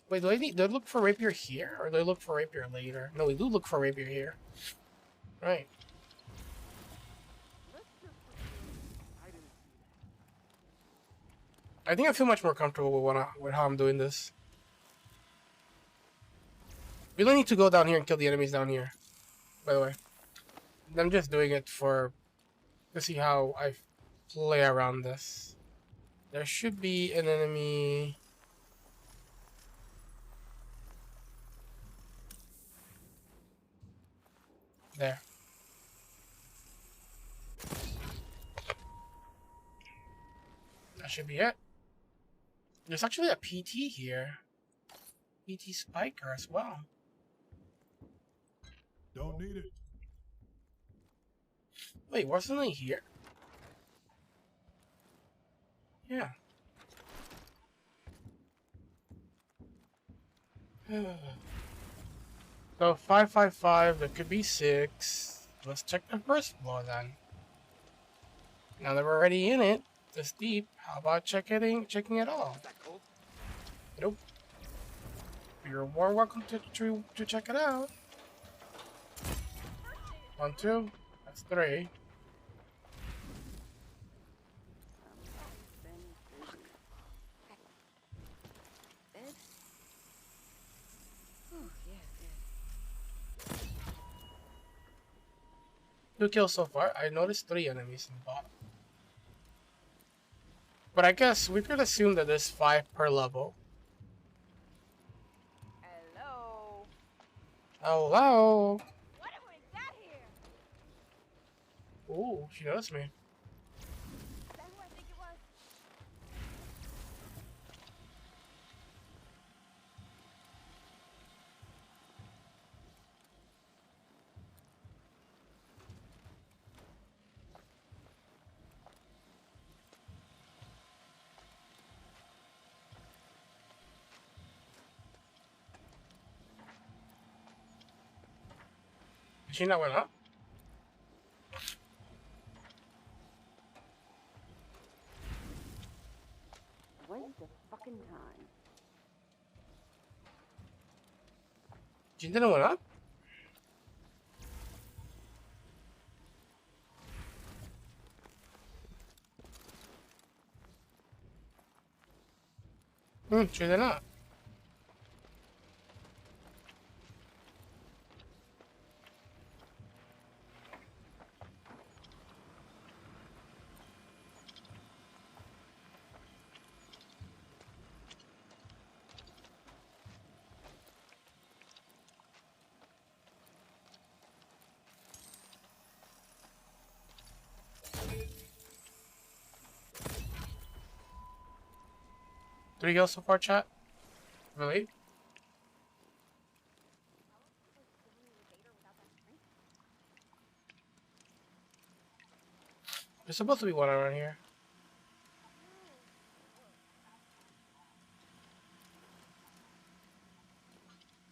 Wait, do I look for rapier here, or do I look for rapier later? No, we do look for rapier here. Right. I think I feel much more comfortable with how I'm doing this. We don't need to go down here and kill the enemies down here, by the way. I'm just doing it to see how I play around this. There should be an enemy... there. That should be it. There's actually a PT here. PT Spiker as well. Don't need it. Wait, wasn't he here? Yeah. So 555, there could be 6. Let's check the first floor then. Now that we're already in it, this deep, how about checking it all? Nope. You're more welcome to check it out. 1, 2, that's 3. Bed? Oh, yeah, bed. 2 kills so far. I noticed 3 enemies in the bottom. But I guess we could assume that there's 5 per level. Hello. Hello. What have we got here? Ooh, she noticed me. Is that who I think it was? She not went up? Waste of fucking time. She didn't went up? She did not. Three kills so far, chat? Really? There's supposed to be one around here.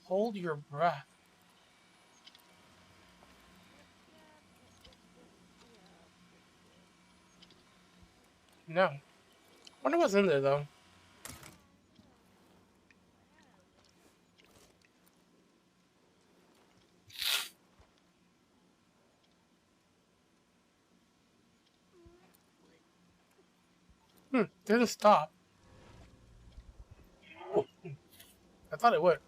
Hold your breath. No. Wonder what's in there though. Didn't stop. I thought it would.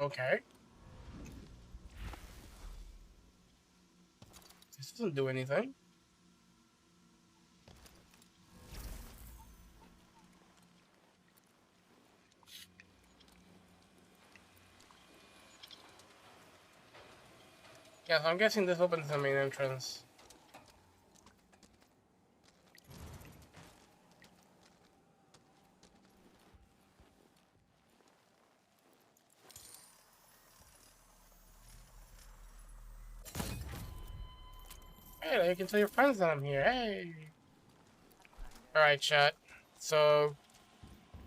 Okay. This doesn't do anything. Yeah, so I'm guessing this opens the main entrance. Hey, you can tell your friends that I'm here. Hey. Alright, chat. So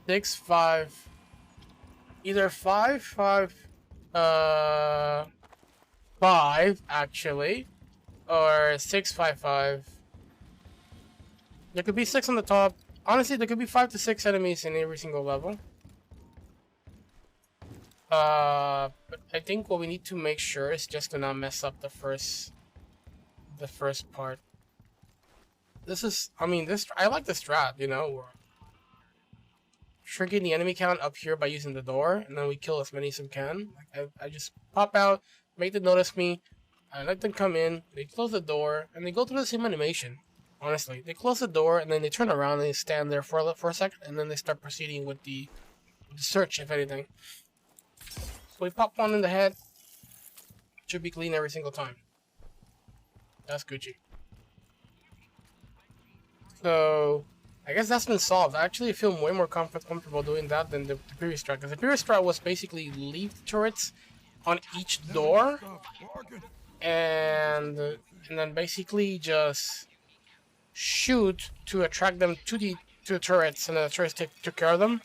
6, 5. Either 5, 5 actually. Or 6, 5, 5. There could be 6 on the top. Honestly, there could be 5 to 6 enemies in every single level. But I think what we need to make sure is just to not mess up the first part. This is, I mean, I like the strat, you know, we're shrinking the enemy count up here by using the door, and then we kill as many as we can. Like, I just pop out, make them notice me, I let them come in, they close the door, and they go through the same animation. Honestly, they close the door, and then they turn around and they stand there for a second, and then they start proceeding with the search, if anything. So we pop one in the head, should be clean every single time. That's Gucci. So, I guess that's been solved. I actually feel way more comfortable doing that than the previous strat. Because the previous strat was basically leave turrets on each door. And then basically just shoot to attract them to the turrets. And then the turrets took care of them.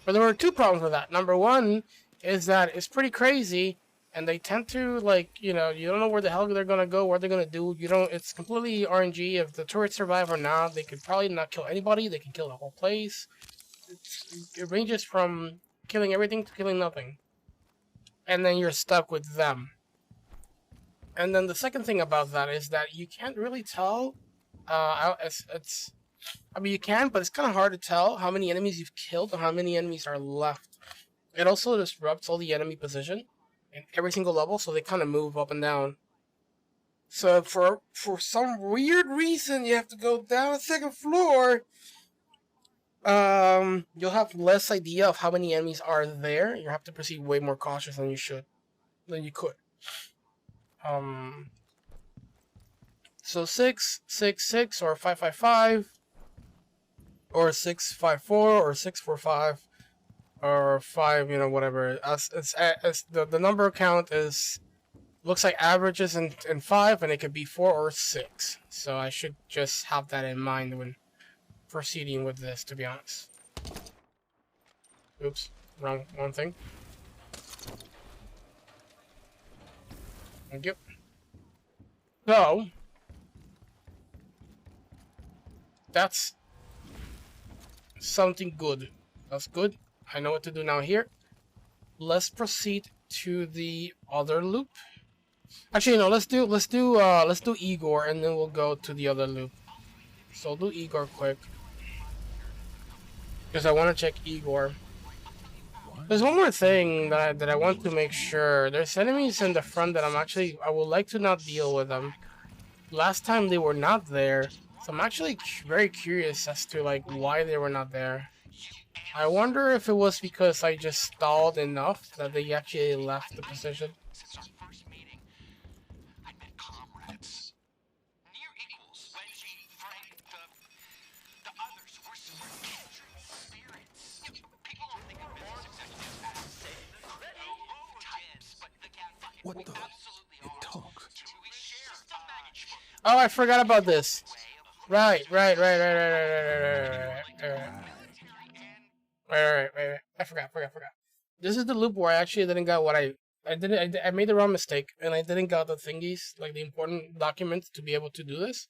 But there were 2 problems with that. Number 1 is that it's pretty crazy. And they tend to, like, you know, you don't know where the hell they're gonna go, what they're gonna do. You don't, it's completely RNG. If the turrets survive or not, they could probably not kill anybody. They can kill the whole place. It ranges from killing everything to killing nothing. And then you're stuck with them. And then the second thing about that is that you can't really tell. I mean, you can, but it's kind of hard to tell how many enemies you've killed and how many enemies are left. It also disrupts all the enemy position in every single level, so they kind of move up and down. So for some weird reason, you have to go down a second floor. You'll have less idea of how many enemies are there. You have to proceed way more cautious than you could. So 6, 6, 6, or 5, 5, 5, or 6, 5, 4, or 6, 4, 5. Or 5, you know, whatever. As the number count is, looks like averages in 5, and it could be 4 or 6. So I should just have that in mind proceeding with this, to be honest. Oops, wrong one thing. Thank you. So that's something good. That's good. I know what to do now here. Let's proceed to the other loop. Actually, no. Let's do Igor, and then we'll go to the other loop. So I'll do Igor quick because I want to check Igor. There's one more thing that I want to make sure. There's enemies in the front that I would like to not deal with them. Last time they were not there, so I'm actually very curious as to like why they were not there. I wonder if it was because I just stalled enough that they actually left the position. Since our first meeting, I met comrades. Near equals. Wenji, Frank, the others were kindred spirits. People don't think of business executives as types, but the gang What the? absolutely It are. talks. We share Oh, I forgot about this. Right. I forgot. This is the loop where I actually didn't got what I made the wrong mistake, and I didn't got the thingies, like the important documents to be able to do this,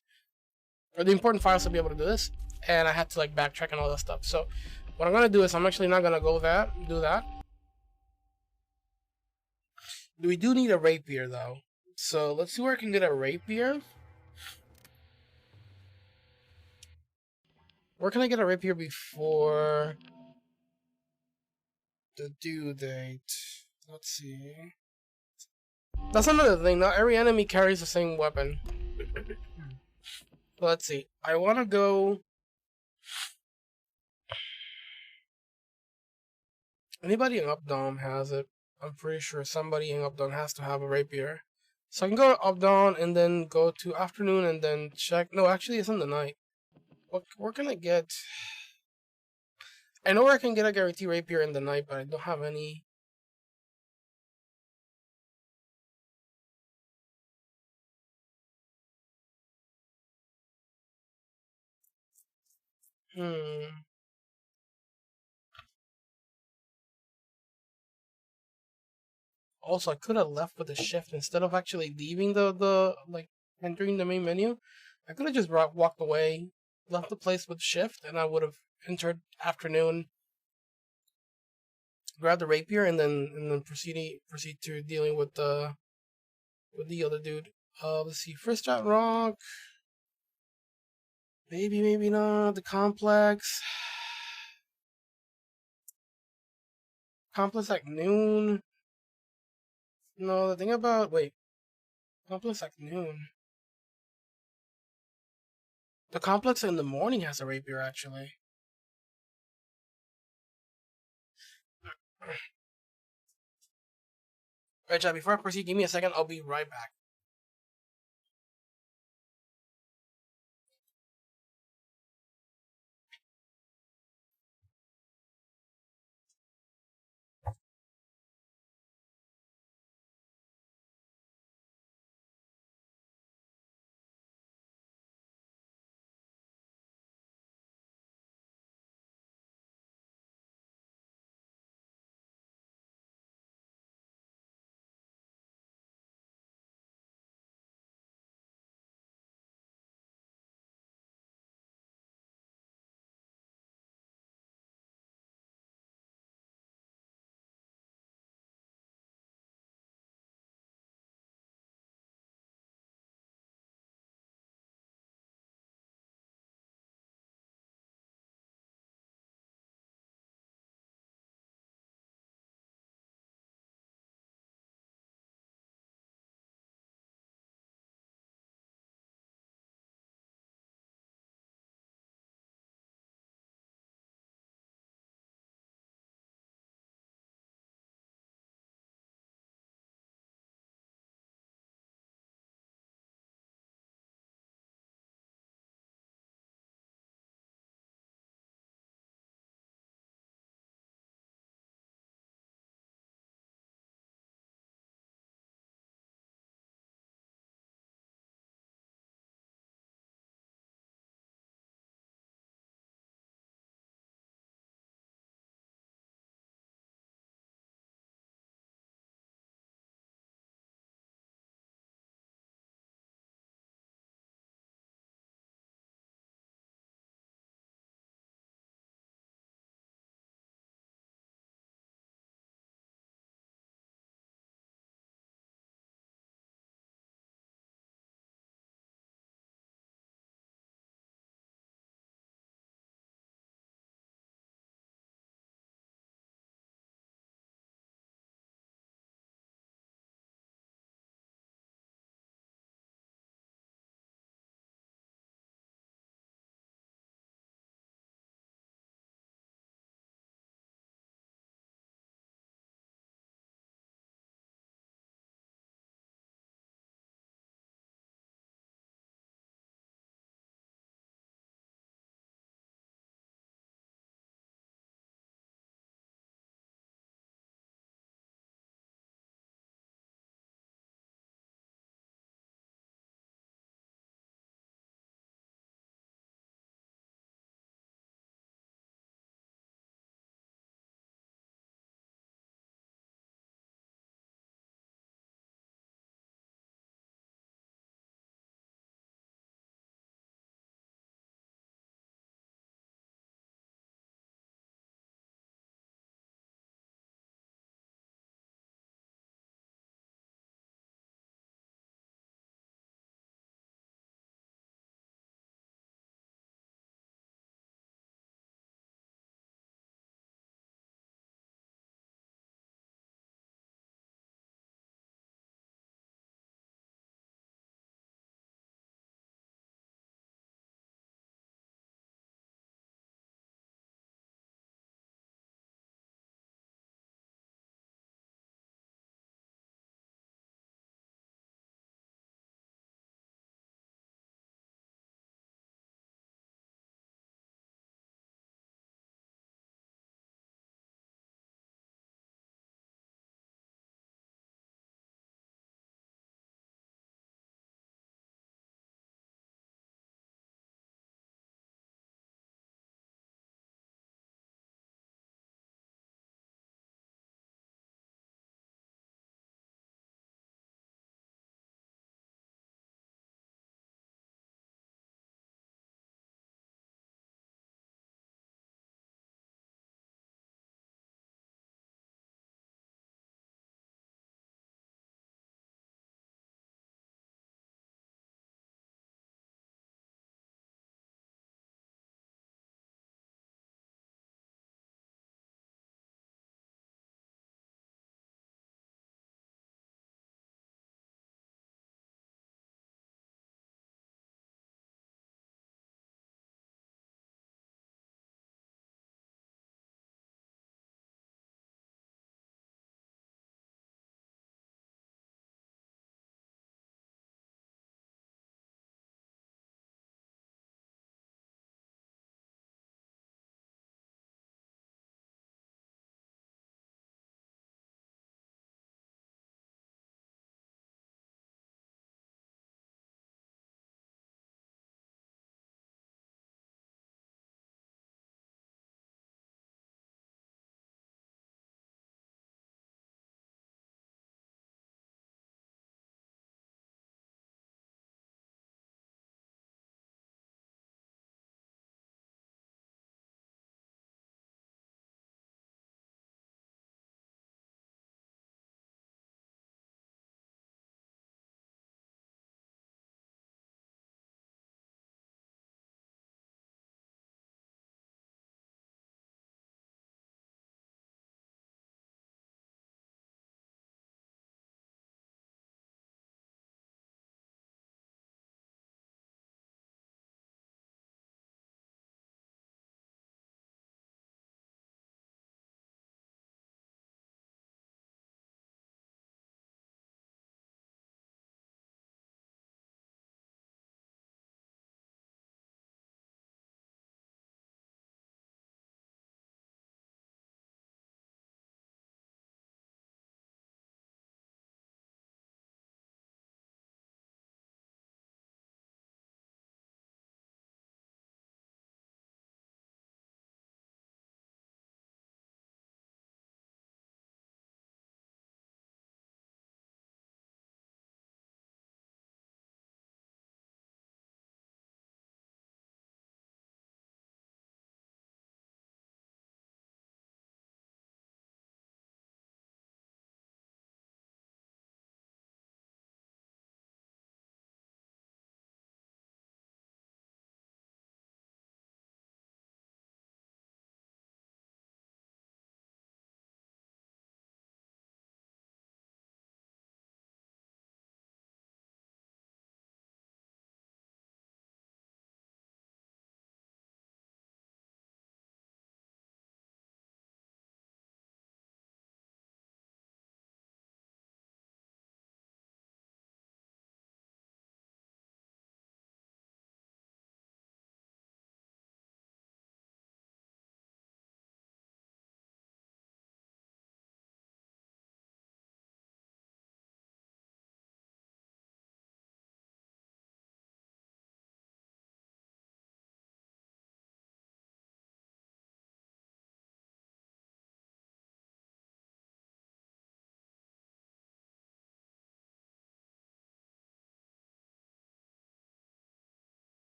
or the important files to be able to do this, and I had to like backtrack and all that stuff. So what I'm gonna do is I'm actually not gonna do that. We do need a rapier though, so let's see where I can get a rapier. Where can I get a rapier before the due date? Let's see. That's another thing. Not every enemy carries the same weapon. Let's see. I want to go. Anybody in Updawn has it. I'm pretty sure somebody in Updawn has to have a rapier. So I can go to Updawn and then go to afternoon and then check. No, actually, it's in the night. Where can I get? I know where I can get a guarantee rapier in the night, but I don't have any. Also, I could have left with a shift instead of actually leaving the like entering the main menu. I could have just walked away, left the place with shift, and I would have entered afternoon, grabbed the rapier, and then proceed to dealing with the other dude. Let's see, first shot rock. Maybe not. The complex. Complex at noon. No, the thing about complex at noon. The complex in the morning has a rapier actually. Alright, chat, before I proceed, give me a second, I'll be right back.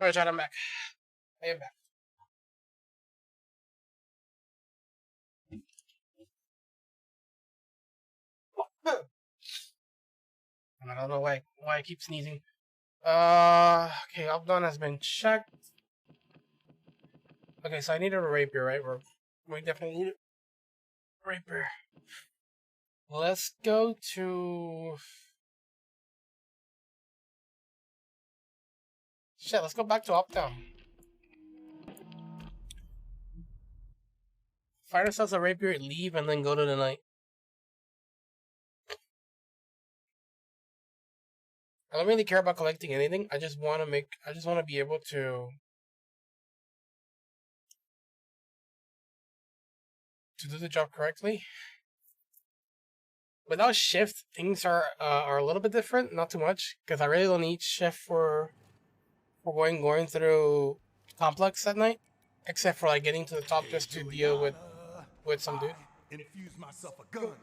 Alright, chat, I'm back. I am back. I don't know why I keep sneezing. Okay, Updown has been checked. Okay, so I need a rapier, right? We definitely need a rapier. Let's go to... Shit, let's go back to Updown. Find ourselves a rapier, leave, and then go to the night. I don't really care about collecting anything. I just want to be able to do the job correctly. Without shift, things are a little bit different. Not too much, because I really don't need shift for going through complex at night, except for like getting to the top just to deal with some dude. Infuse myself a gun.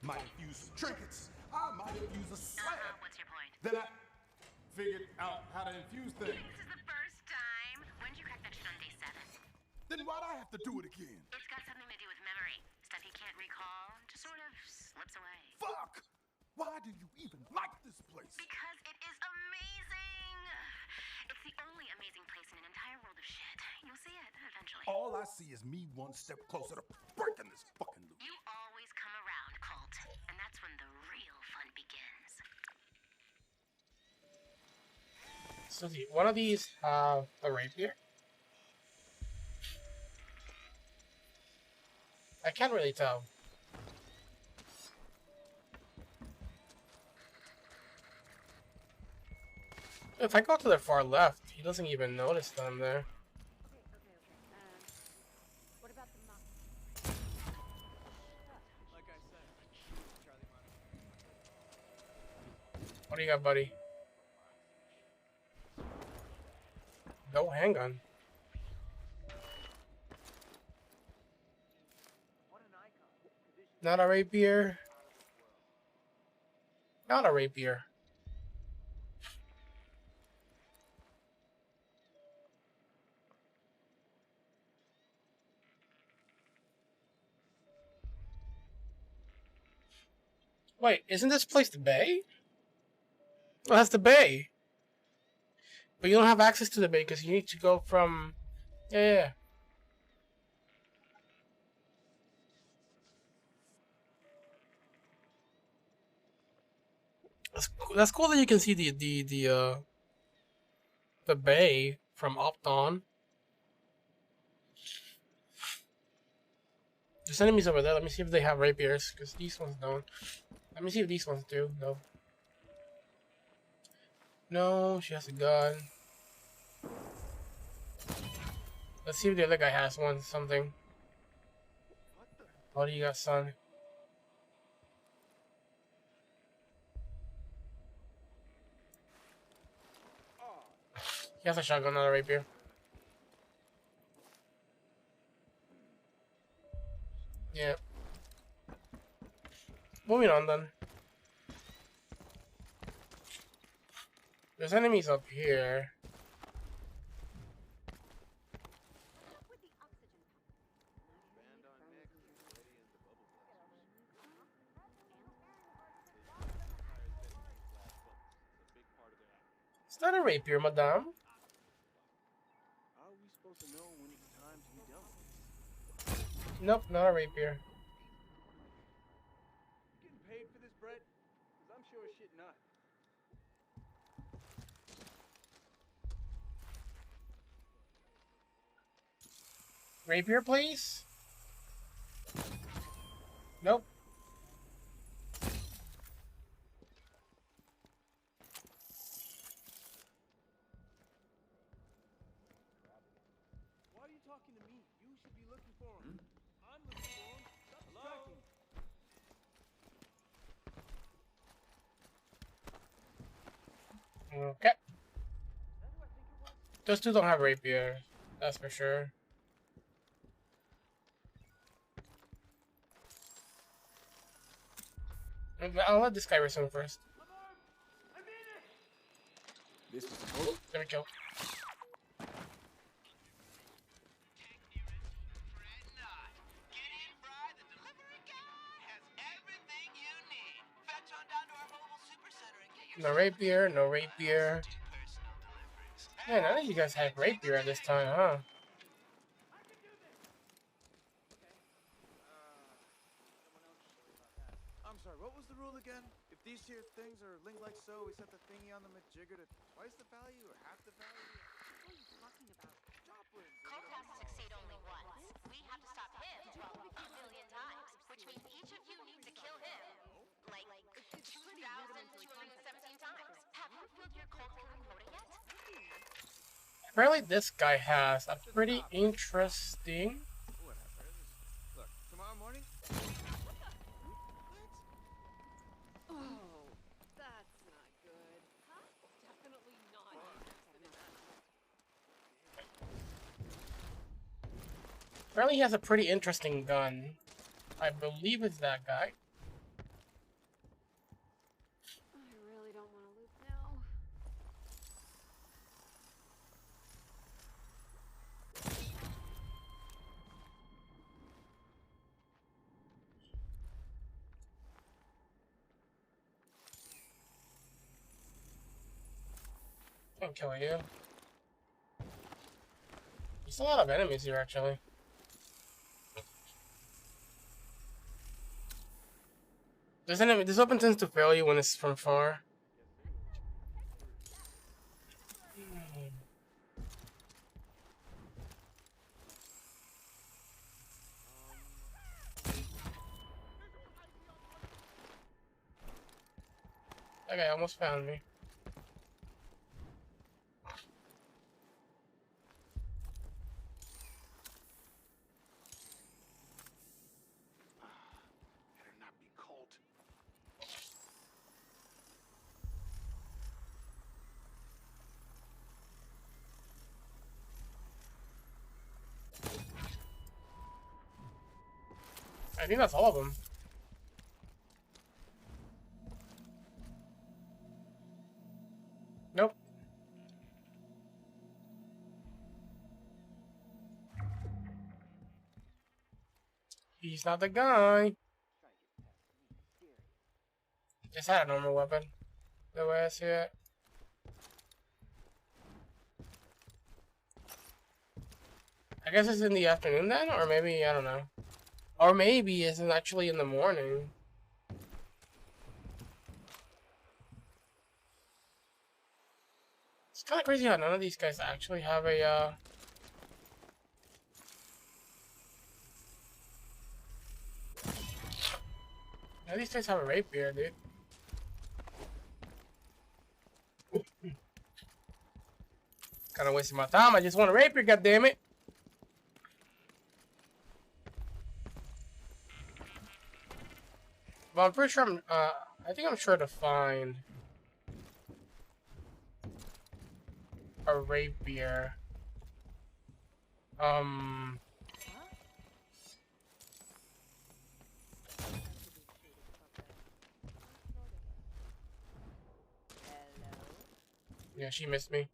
Might infuse some trinkets. I might infuse a slab. What's your point? Then I figured out how to infuse things. This is the first time. When did you crack that shit on day 7? Then why'd I have to do it again? It's got something to do with memory. Stuff you can't recall just sort of slips away. Fuck! Why do you even like this place? Because it is amazing! It's the only amazing place in an entire world of shit. You'll see it eventually. All I see is me one step closer to breaking this fucking loop. You always come around, Colt. And that's when the real fun begins. So one of these have a rapier. I can't really tell. If I go to the far left, he doesn't even notice that I'm there. Okay. What about the mop? Like I said, Charlie Mike. What do you got, buddy? No handgun. What an icon. Not a rapier. Not a rapier. Wait, isn't this place the bay? Oh, that's the bay. But you don't have access to the bay because you need to go from... Yeah. That's cool that you can see the bay from Opton. There's enemies over there. Let me see if they have rapiers, because these ones don't. Let me see if these ones do. No. No, she has a gun. Let's see if the other guy has one. Something. What do you got, son? He has a shotgun, not a rapier. Yeah. Moving on then. There's enemies up here. With the oxygen It's not a rapier, madame. How are we supposed to know when it's time to be done? Nope, not a rapier. You getting paid for this, Brett? Because I'm sure as shit not. Rapier, please? Nope. Why are you talking to me? You should be looking for him. I'm looking for him. Stop distracting. Okay. Those two don't have rapier. That's for sure. I'll let this guy resume first. This was supposed There we go. No rapier, no rapier. Man, none of you guys had rapier at this time, huh? I'm sorry, what was the rule again? If these here things are linked like so, we set the thingy on the majigger to twice the value or half the value? What are you talking about? Joplin. Colt has to succeed only once. We have to stop him 12 billion times, which means each of you need to kill him like 2,217 times. Have you filled your Colt killing quota yet? Apparently this guy has a pretty interesting... Whatever. Look, tomorrow morning. Oh, that's not good. Huh? Definitely not interested in that. Apparently he has a pretty interesting gun. I believe it's that guy. I really don't want to loop now. Can't kill you. There's a lot of enemies here, actually. This weapon tends to fail you when it's from far. That guy almost found me. Better not be Colt. I think that's all of them. Nope. He's not the guy. Just had a normal weapon. The way I see it. I guess it's in the afternoon then, or maybe, I don't know. Or maybe it's actually in the morning. It's kind of crazy how none of these guys actually have a, None of these guys have a rapier, dude. Kinda wasting my time, I just want a rapier, goddammit. But I'm pretty sure I think I'm sure to find a rapier. Yeah, she missed me.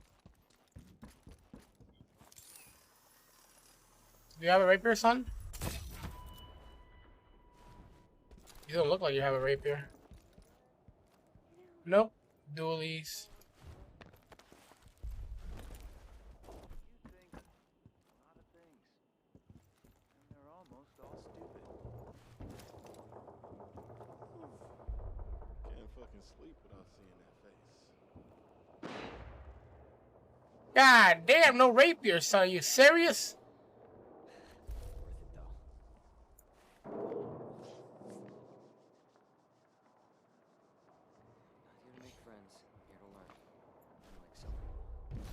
Do you have a rapier, son? You don't look like you have a rapier. Nope. Dualies. You think a lot of things, and they're almost all stupid. Can't fucking sleep without seeing that face. God damn, no rapier, son. You serious? Not here to make friends, here to learn. Unlike some people. Didn't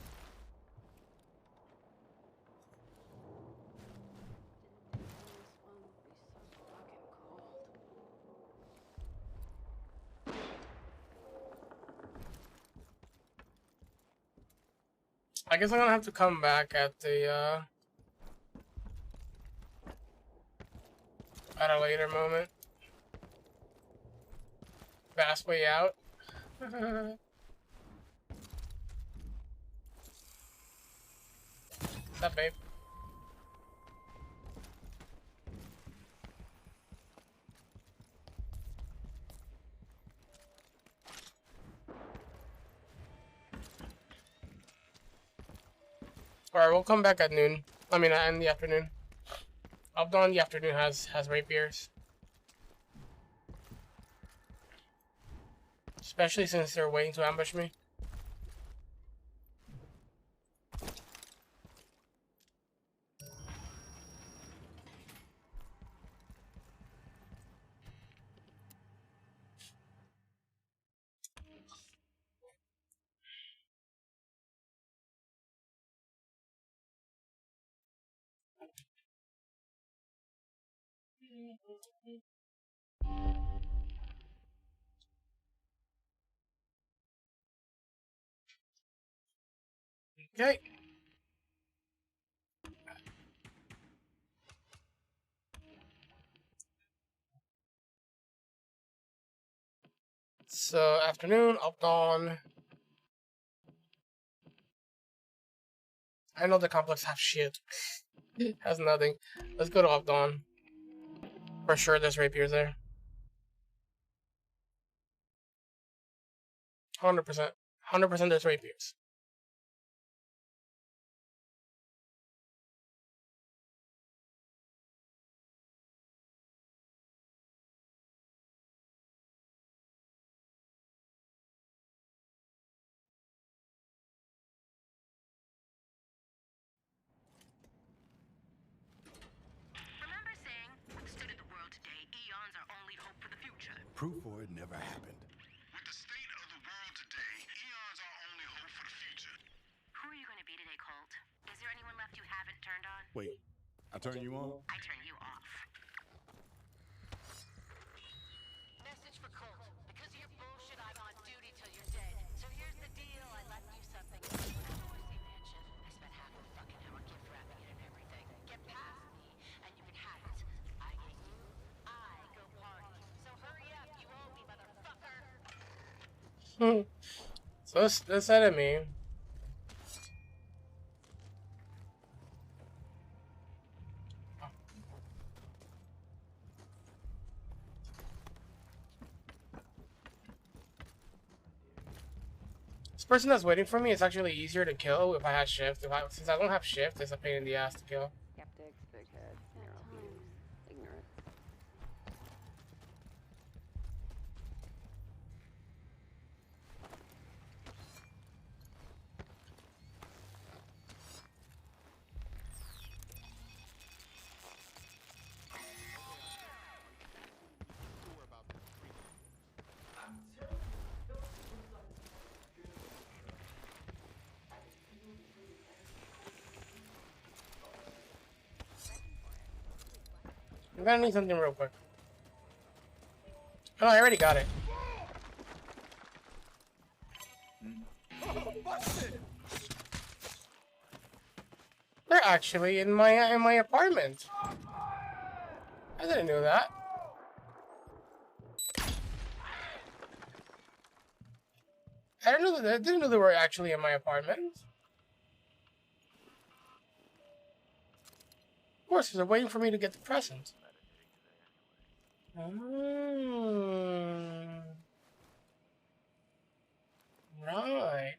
think this one would be so fucking cold. I guess I'm gonna have to come back at the, at a later moment. Fast way out. What's up, babe? Alright, we'll come back at noon. I mean, in the afternoon. Up dawn in the afternoon has rapiers. Especially since they're waiting to ambush me. Okay. So, afternoon, up dawn. I know the complex have shit. Has nothing. Let's go to up dawn. For sure, there's rapiers there. 100%. 100% there's rapiers. Remember saying, with the state of the world today, eons are only hope for the future. Proof for it never happened. With the state of the world today, eons are only hope for the future. Who are you going to be today, Colt? Is there anyone left you haven't turned on? Wait, I turn you on? I turn you off. Message for Colt. Because of your bullshit, I'm on duty till you're dead. So here's the deal. I left you something. Noisy mansion. I spent half a fucking hour gift wrapping it and everything. Get past me, and you can have it. I get you. I go party. So hurry up. You owe me, motherfucker. So this enemy. This person that's waiting for me is actually easier to kill if I had shift. Since I don't have shift, it's a pain in the ass to kill. Skeptics, big heads, narrow views, ignorant. I'm gonna need something real quick. Oh, I already got it. They're actually in my apartment. I didn't know that. I didn't know they were actually in my apartment. Of course, they're waiting for me to get the present. Right.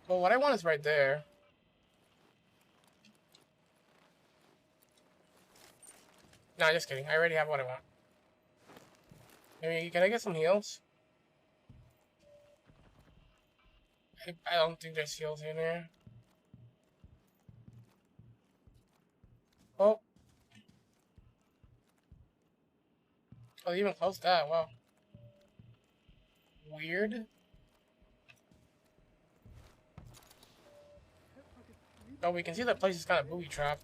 Well, what I want is right there. Nah, just kidding. I already have what I want. Maybe, can I get some heals? I don't think there's heals in there. Oh. Oh, they even closed that. Wow. Weird. Oh, we can see that place is kind of booby trapped.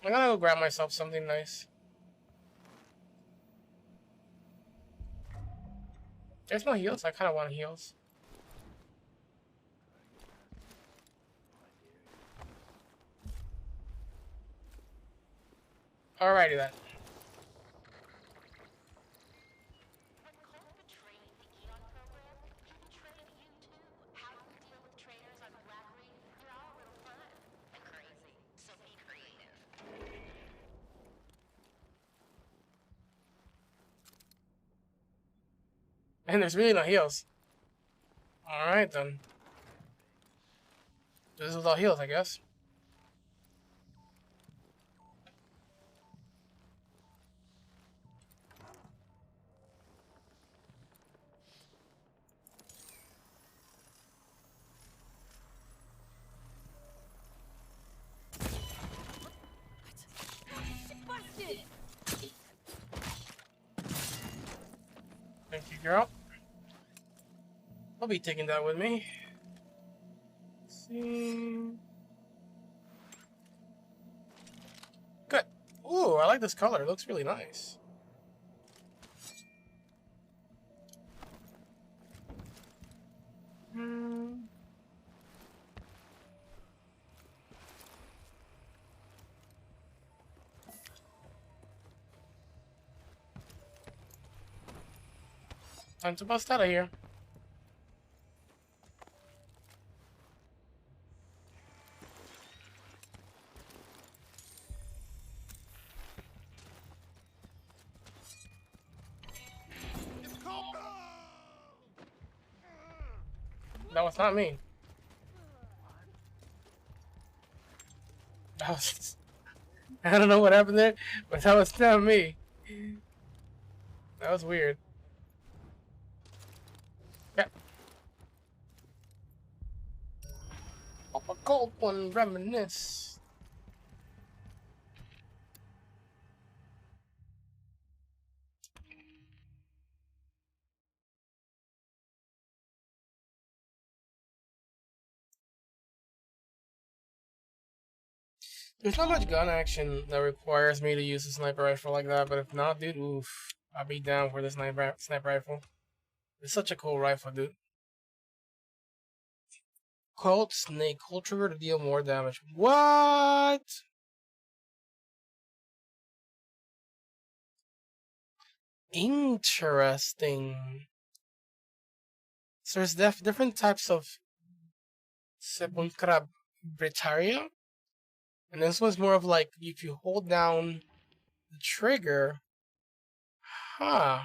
I'm gonna go grab myself something nice. There's no heals. I kind of want heals. Alrighty then. When Colt betrayed the Eon program, And there's really no heals. Alright then. This is without heals, I guess. Busted! Thank you, girl. I'll be taking that with me. Let's see. Good. Ooh, I like this color. It looks really nice. Time to bust out of here. That was not me. That was... I don't know what happened there, but that was not me. That was weird. Yeah. Pop a cold one, reminisce. There's not much gun action that requires me to use a sniper rifle like that, but if not, dude, oof. I'll be down for the sniper rifle. It's such a cool rifle, dude. Colt Snake, hold trigger to deal more damage. What? Interesting. So there's different types of Sepulchra Britaria. And this one's more of like, if you hold down the trigger... Huh.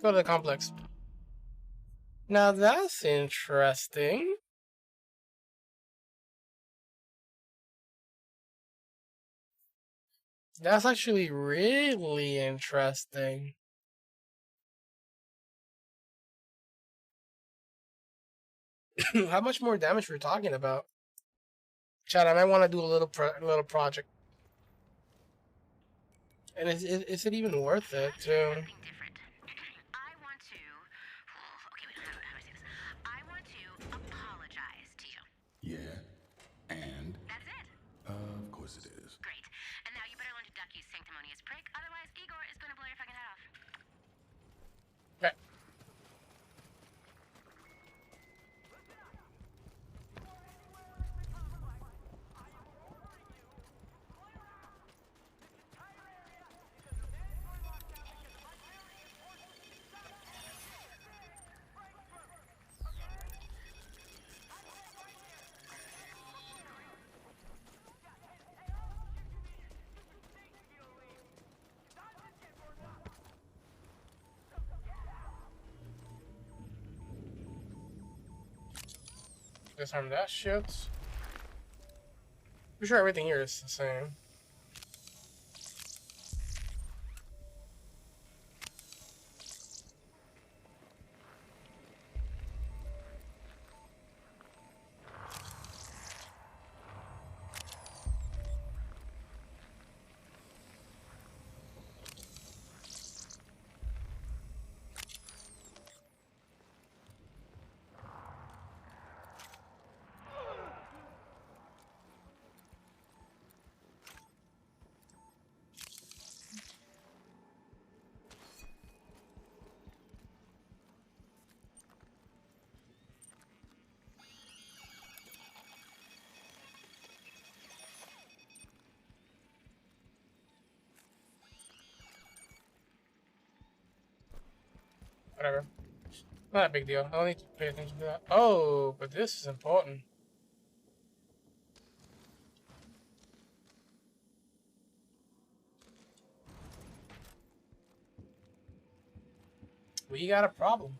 Go to the complex. Now that's interesting. That's actually really interesting. How much more damage we're talking about? Chad, I might want to do a little project. And is it even worth it too? I want to. Okay, wait, how do I say this? I want to apologize to you. Yeah. And? That's it. Of course it is. Great. And now you better learn to duck, you sanctimonious prick. Otherwise, Igor is going to blow your fucking head off. Okay. Disarm that shit. I'm sure everything here is the same. Whatever. Not a big deal. I don't need to pay attention to that. Oh, but this is important. We got a problem.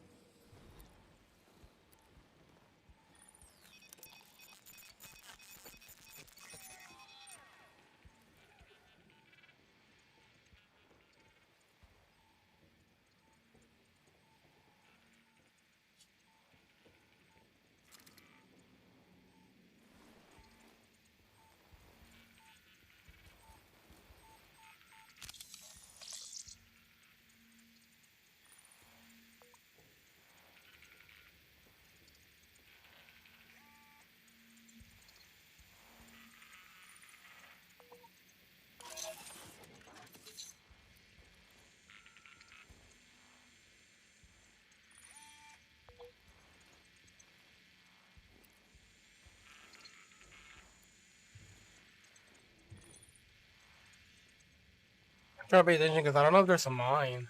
I'm trying to pay attention because I don't know if there's a mine.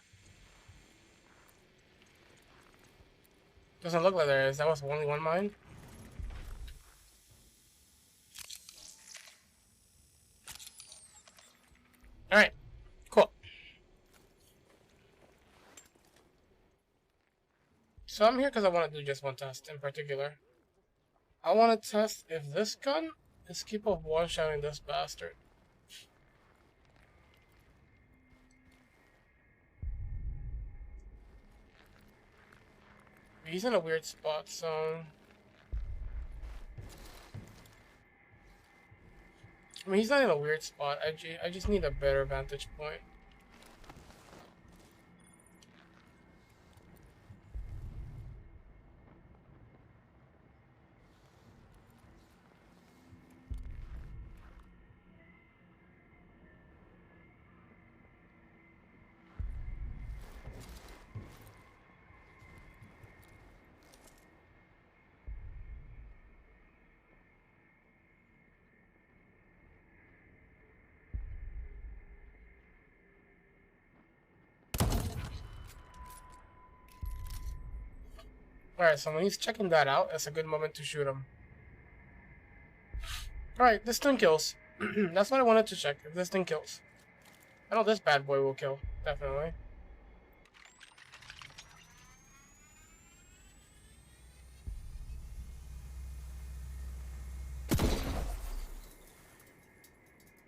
Doesn't look like there is. That was only one mine. Alright, cool. So I'm here because I want to do just one test in particular. I want to test if this gun is capable of one-shotting this bastard. He's in a weird spot, so... I mean, he's not in a weird spot. I just need a better vantage point. Alright, so when he's checking that out, that's a good moment to shoot him. Alright, this thing kills. That's what I wanted to check, if this thing kills. I know this bad boy will kill, definitely.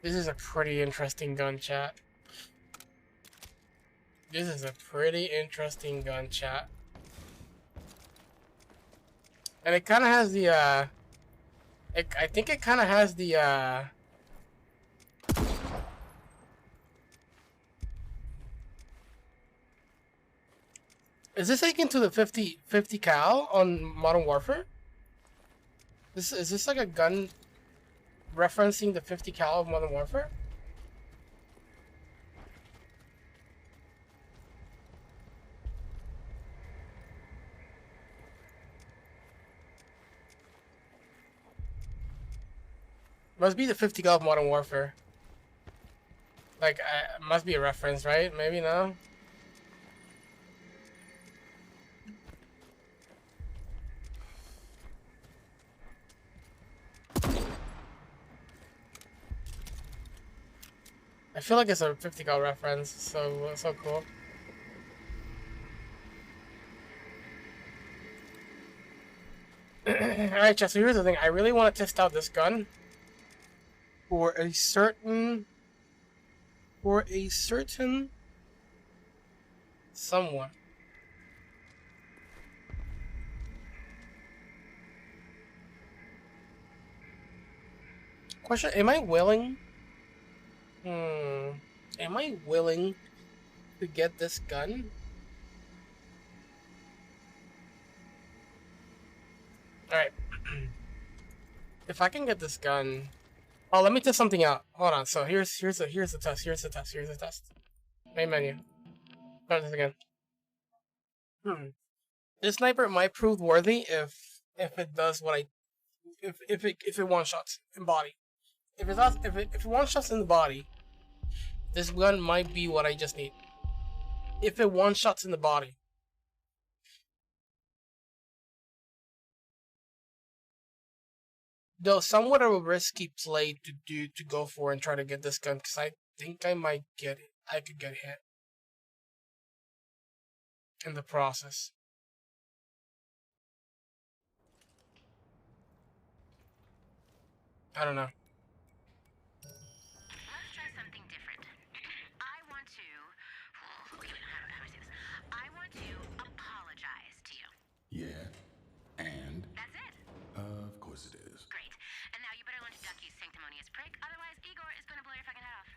This is a pretty interesting gun, chat. This is a pretty interesting gun, chat. And it kind of has the, I think it kind of has the, is this akin to the 50 cal on Modern Warfare? Is this like a gun referencing the 50 cal of Modern Warfare? Must be the 50 cal of Modern Warfare. Like, must be a reference, right? Maybe no? I feel like it's a 50 cal reference, so cool. Alright, chat, so here's the thing. I really want to test out this gun for a certain someone. Question, am I willing? Am I willing to get this gun? Alright. If I can get this gun... Oh, let me test something out. Hold on. So here's the test. Main menu. Start this again. This sniper might prove worthy if it does what I... If it one-shots in body. If it one-shots in the body, this gun might be what I just need. If it one-shots in the body. Though somewhat of a risky play to go for and try to get this gun, because I think I might get it. I could get hit. in the process. I don't know. Let's try something different. I want to. Okay, wait, how do I say this? I want to apologize to you. Yeah. And? That's it. Of course it is. Great. And now you better learn to duck, you sanctimonious prick. Otherwise, Igor is gonna blow your fucking head off.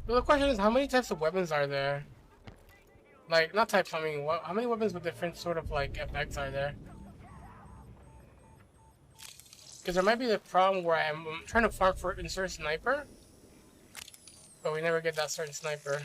Well, the question is, how many types of weapons are there? Like, not types, I mean, how many weapons with different sort of, like, effects are there? Because there might be the problem where I'm trying to farm for a certain sniper, but we never get that certain sniper.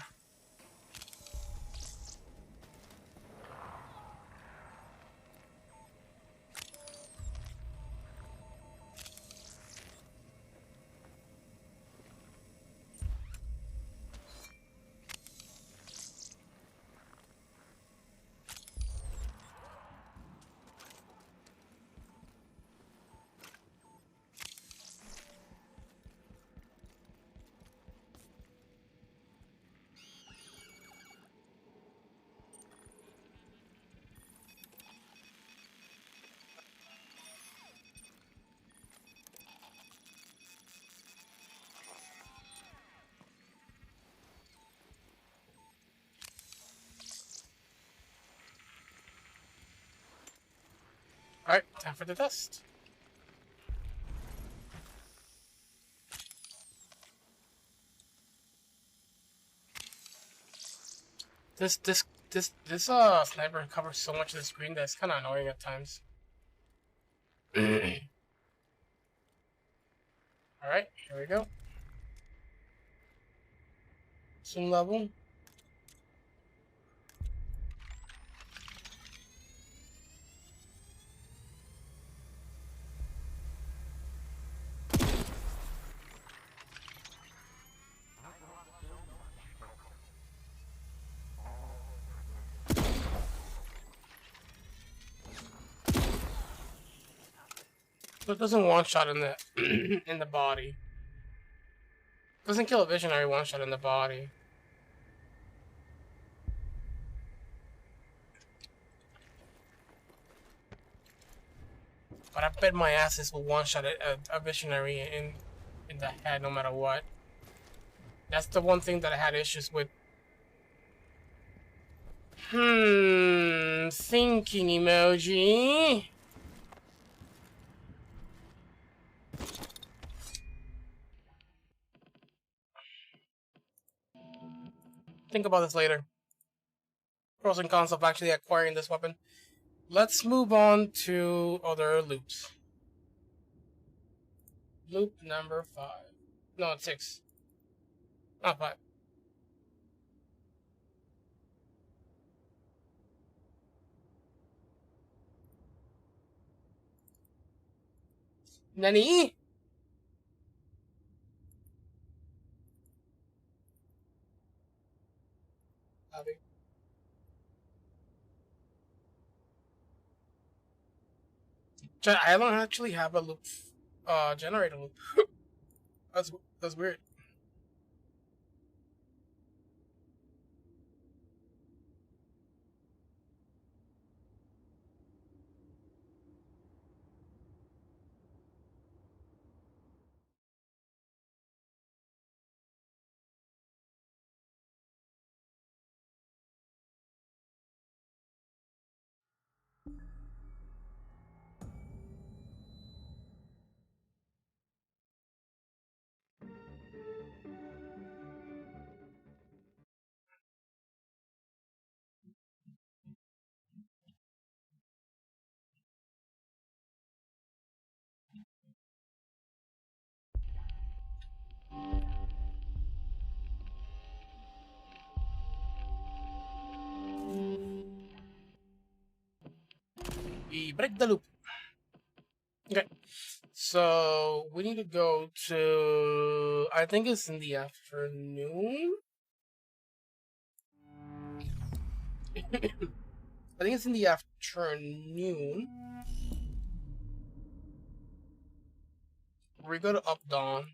Alright, time for the test. This sniper covers so much of the screen that it's kind of annoying at times. Alright, here we go. Swim level. So it doesn't one-shot in the in the body. Doesn't kill a visionary one-shot in the body. But I bet my ass this will one-shot a visionary in the head no matter what. That's the one thing that I had issues with. Thinking emoji. Think about this later. Pros and cons of actually acquiring this weapon. Let's move on to other loops. Loop number 5. No, it's 6. Not 5. Nani? I don't actually have a loop, generator loop. that's weird. We break the loop. Okay, So we need to go to. I think it's in the afternoon. I think it's in the afternoon. We go to Up Dawn.